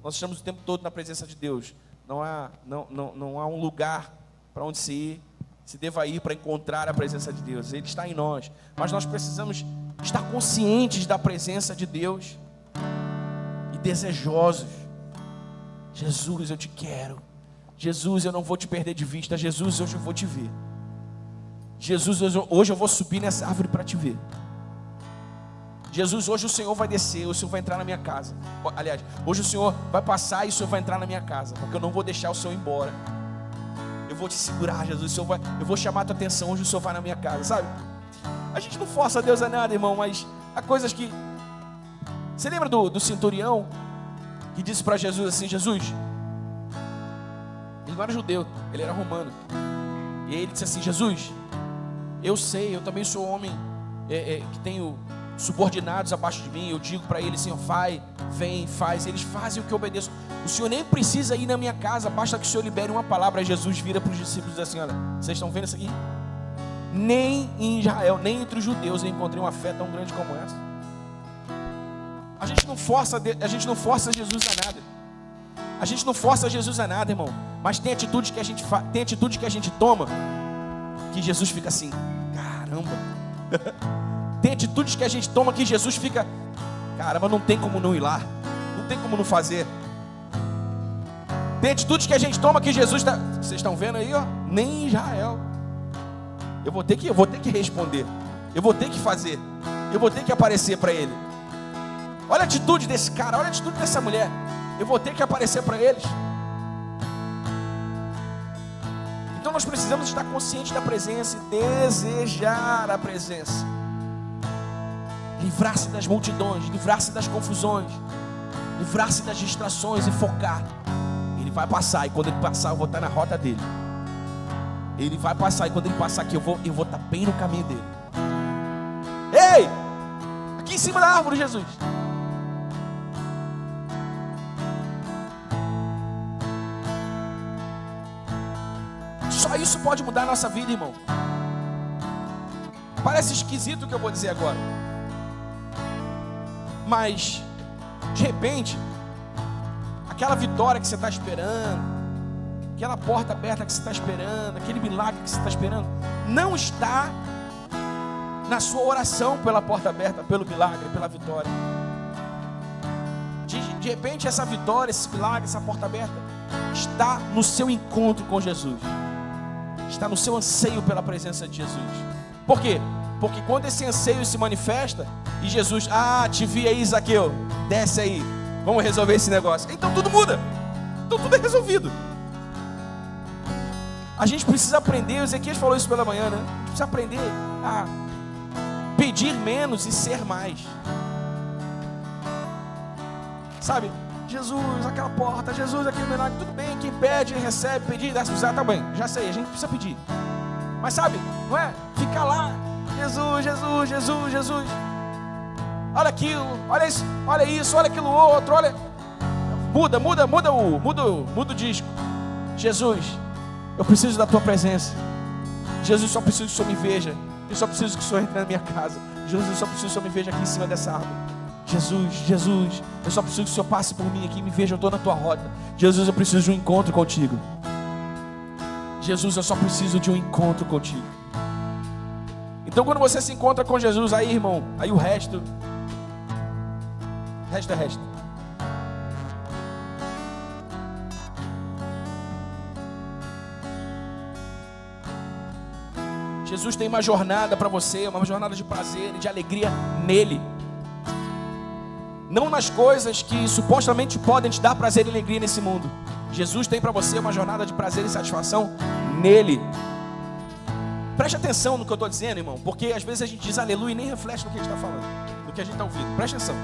[SPEAKER 1] Nós estamos o tempo todo na presença de Deus. Não há um lugar para onde se deva ir para encontrar a presença de Deus. Ele está em nós. Mas nós precisamos estar conscientes da presença de Deus e desejosos. Jesus, eu te quero. Jesus, eu não vou te perder de vista. Jesus, hoje eu vou te ver. Jesus, hoje eu vou subir nessa árvore para te ver. Jesus, hoje o Senhor vai descer, o Senhor vai entrar na minha casa. Aliás, hoje o Senhor vai passar e o Senhor vai entrar na minha casa, porque eu não vou deixar o Senhor ir embora. Eu vou te segurar, Jesus. Eu vou chamar a tua atenção, hoje o Senhor vai na minha casa, sabe? A gente não força Deus a nada, irmão, mas há coisas que... Você lembra do centurião que disse para Jesus assim, Jesus, ele não era judeu, ele era romano. E aí ele disse assim, Jesus, eu sei, eu também sou homem que tenho subordinados abaixo de mim. Eu digo para eles, Senhor, vai, vem, faz. Eles fazem o que eu obedeço. O Senhor nem precisa ir na minha casa, basta que o Senhor libere uma palavra. Jesus vira para os discípulos e diz assim, olha, vocês estão vendo isso aqui? Nem em Israel, nem entre os judeus eu encontrei uma fé tão grande como essa. A gente não força Jesus a nada. A gente não força Jesus a nada, irmão. Mas tem atitude que a gente toma que Jesus fica assim, caramba. Tem atitudes que a gente toma que Jesus fica, caramba, não tem como não ir lá, não tem como não fazer. Tem atitudes que a gente toma que Jesus está, vocês estão vendo aí, ó, nem em Israel. Eu vou ter que responder, eu vou ter que fazer, eu vou ter que aparecer para ele. Olha a atitude desse cara, olha a atitude dessa mulher. Eu vou ter que aparecer para eles. Então nós precisamos estar conscientes da presença e desejar a presença. Livrar-se das multidões, livrar-se das confusões, livrar-se das distrações e focar. Ele vai passar, e quando ele passar eu vou estar na rota dele. Ele vai passar, e quando ele passar aqui eu vou estar bem no caminho dele. Ei! Aqui em cima da árvore, Jesus. Só isso pode mudar a nossa vida, irmão. Parece esquisito o que eu vou dizer agora, mas de repente aquela vitória que você está esperando, aquela porta aberta que você está esperando, aquele milagre que você está esperando, não está na sua oração pela porta aberta, pelo milagre, pela vitória. De repente essa vitória, esse milagre, essa porta aberta está no seu encontro com Jesus, está no seu anseio pela presença de Jesus. Por quê? Porque quando esse anseio se manifesta e Jesus, te vi aí, Zaqueu, desce aí, vamos resolver esse negócio, então tudo muda, então tudo é resolvido. A gente precisa aprender, o Ezequiel falou isso pela manhã, né? A gente precisa aprender a pedir menos e ser mais. Sabe, Jesus, aquela porta, Jesus, aquele milagre, tudo bem, quem pede, recebe, pedir, dá se precisar, tá bem, já sei, a gente precisa pedir. Mas sabe, não é ficar lá, Jesus, Jesus, Jesus, Jesus, olha aquilo, olha isso, olha aquilo outro, olha, muda o disco. Jesus, eu preciso da tua presença. Jesus, só preciso que o Senhor me veja. Eu só preciso que o Senhor entre na minha casa. Jesus, eu só preciso que o Senhor me veja aqui em cima dessa árvore. Jesus, Jesus, eu só preciso que o Senhor passe por mim aqui e me veja, eu estou na tua rota. Jesus, eu preciso de um encontro contigo. Jesus, eu só preciso de um encontro contigo. Então quando você se encontra com Jesus, aí irmão, aí o resto é resto. Jesus tem uma jornada para você, uma jornada de prazer e de alegria nele. Não nas coisas que supostamente podem te dar prazer e alegria nesse mundo. Jesus tem para você uma jornada de prazer e satisfação nele. Preste atenção no que eu estou dizendo, irmão, porque às vezes a gente diz aleluia e nem reflete no que a gente está falando, no que a gente está ouvindo. Preste atenção.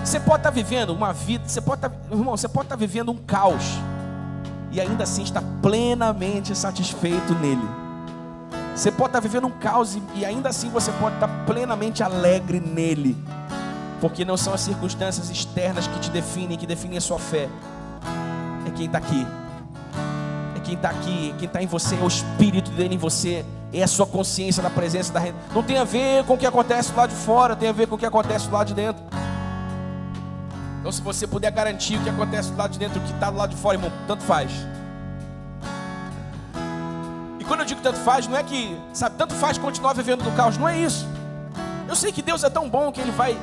[SPEAKER 1] Você pode estar vivendo uma vida, você pode estar vivendo um caos e ainda assim estar plenamente satisfeito nele. Você pode estar vivendo um caos e ainda assim você pode estar plenamente alegre nele. Porque não são as circunstâncias externas que te definem, que definem a sua fé. É quem está aqui. É quem está aqui, quem está em você, é o Espírito dele em você. É a sua consciência da presença da renda. Não tem a ver com o que acontece do lado de fora, tem a ver com o que acontece do lado de dentro. Então se você puder garantir o que acontece do lado de dentro, o que está do lado de fora, irmão, tanto faz. Quando eu digo tanto faz, não é que, sabe, tanto faz continuar vivendo no caos, não é isso. Eu sei que Deus é tão bom que Ele vai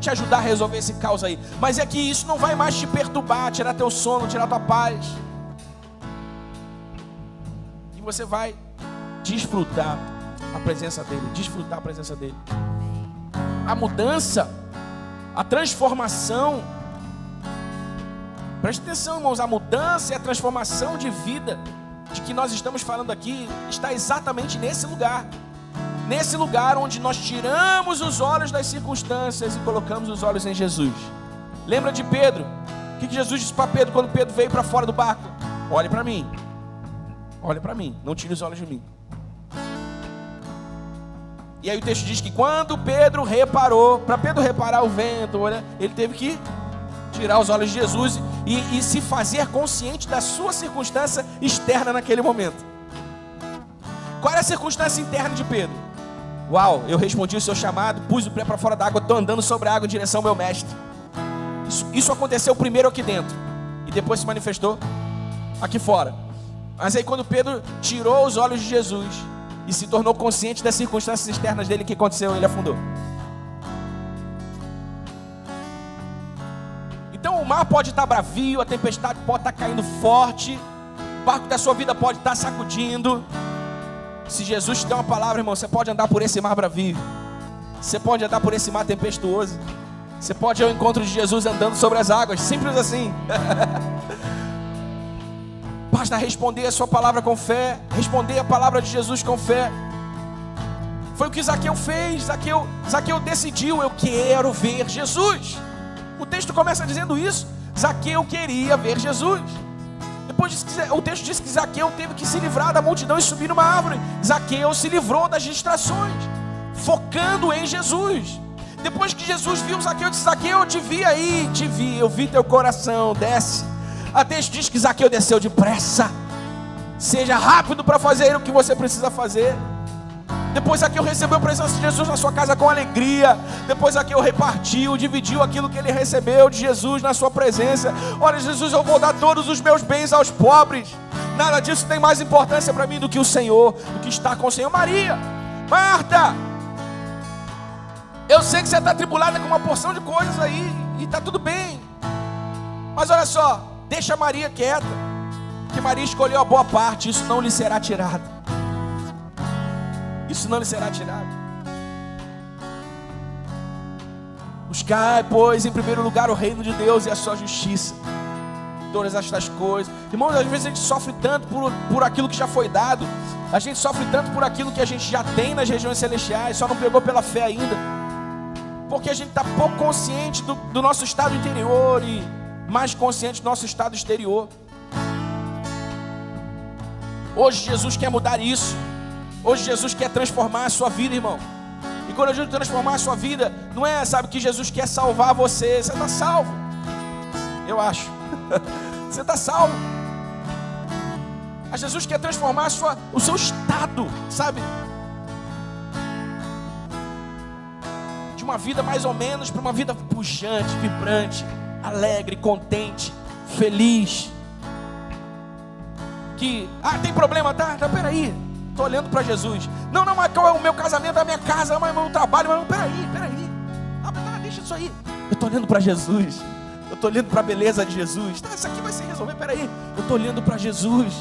[SPEAKER 1] te ajudar a resolver esse caos aí. Mas é que isso não vai mais te perturbar, tirar teu sono, tirar tua paz. E você vai desfrutar a presença dEle, desfrutar a presença dEle. A mudança, a transformação, preste atenção, irmãos, a mudança e a transformação de vida de que nós estamos falando aqui está exatamente nesse lugar onde nós tiramos os olhos das circunstâncias e colocamos os olhos em Jesus. Lembra de Pedro? O que Jesus disse para Pedro quando Pedro veio para fora do barco? Olhe para mim, não tire os olhos de mim. E aí o texto diz que quando Pedro reparou, para Pedro reparar o vento, ele teve que tirar os olhos de Jesus e se fazer consciente da sua circunstância externa naquele momento. Qual era a circunstância interna de Pedro? Uau, eu respondi o seu chamado, pus o pé para fora da água, estou andando sobre a água em direção ao meu mestre. Isso aconteceu primeiro aqui dentro e depois se manifestou aqui fora. Mas aí quando Pedro tirou os olhos de Jesus e se tornou consciente das circunstâncias externas dele, o que aconteceu? Ele afundou. Então o mar pode estar bravio, a tempestade pode estar caindo forte, o barco da sua vida pode estar sacudindo. Se Jesus te der uma palavra, irmão, você pode andar por esse mar bravio, você pode andar por esse mar tempestuoso, você pode ir ao encontro de Jesus andando sobre as águas, simples assim. Basta responder a sua palavra com fé, responder a palavra de Jesus com fé. Foi o que Zaqueu fez. Zaqueu decidiu: eu quero ver Jesus. O texto começa dizendo isso. Zaqueu queria ver Jesus. Depois o texto diz que Zaqueu teve que se livrar da multidão e subir numa árvore. Zaqueu se livrou das distrações, focando em Jesus. Depois que Jesus viu Zaqueu, disse: Zaqueu, eu te vi aí, eu vi teu coração, desce. A texto diz que Zaqueu desceu depressa. Seja rápido para fazer o que você precisa fazer. Depois Zaqueu recebeu a presença de Jesus na sua casa com alegria. Depois Zaqueu repartiu, dividiu aquilo que ele recebeu de Jesus na sua presença. Olha, Jesus, eu vou dar todos os meus bens aos pobres. Nada disso tem mais importância para mim do que o Senhor, do que estar com o Senhor. Maria, Marta, eu sei que você está atribulada com uma porção de coisas aí, e está tudo bem. Mas olha só, deixa Maria quieta, que Maria escolheu a boa parte, isso não lhe será tirado. Isso não lhe será tirado. Buscai, pois, em primeiro lugar o reino de Deus e a sua justiça. Todas estas coisas. Irmãos, às vezes a gente sofre tanto por aquilo que já foi dado. A gente sofre tanto por aquilo que a gente já tem nas regiões celestiais, só não pegou pela fé ainda. Porque a gente está pouco consciente do nosso estado interior e mais consciente do nosso estado exterior. Hoje Jesus quer mudar isso. Hoje Jesus quer transformar a sua vida, irmão. E quando eu digo transformar a sua vida, não é, sabe, que Jesus quer salvar você. Você está salvo, eu acho. Você está salvo. Mas Jesus quer transformar o seu estado, sabe, de uma vida mais ou menos para uma vida pujante, vibrante, alegre, contente, feliz. Que, tem problema, tá, peraí. Estou olhando para Jesus. Não, mas qual é o meu casamento, a minha casa, mas o meu trabalho, mas peraí. Deixa isso aí. Eu estou olhando para Jesus. Eu estou olhando para a beleza de Jesus. Isso aqui vai se resolver, peraí. Eu estou olhando para Jesus.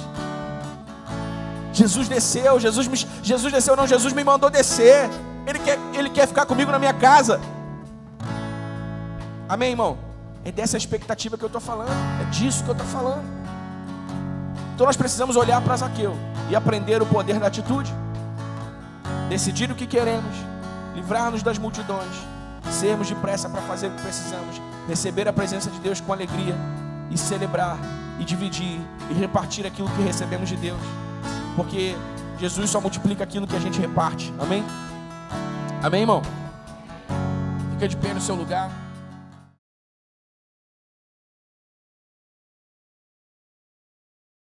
[SPEAKER 1] Jesus desceu, Jesus me mandou descer. Ele quer ficar comigo na minha casa. Amém, irmão? É dessa expectativa que eu estou falando. É disso que eu estou falando. Então nós precisamos olhar para Zaqueu e aprender o poder da atitude. Decidir o que queremos, livrar-nos das multidões, sermos depressa para fazer o que precisamos, receber a presença de Deus com alegria e celebrar e dividir e repartir aquilo que recebemos de Deus, porque Jesus só multiplica aquilo que a gente reparte. Amém? Amém, irmão? Fica de pé no seu lugar.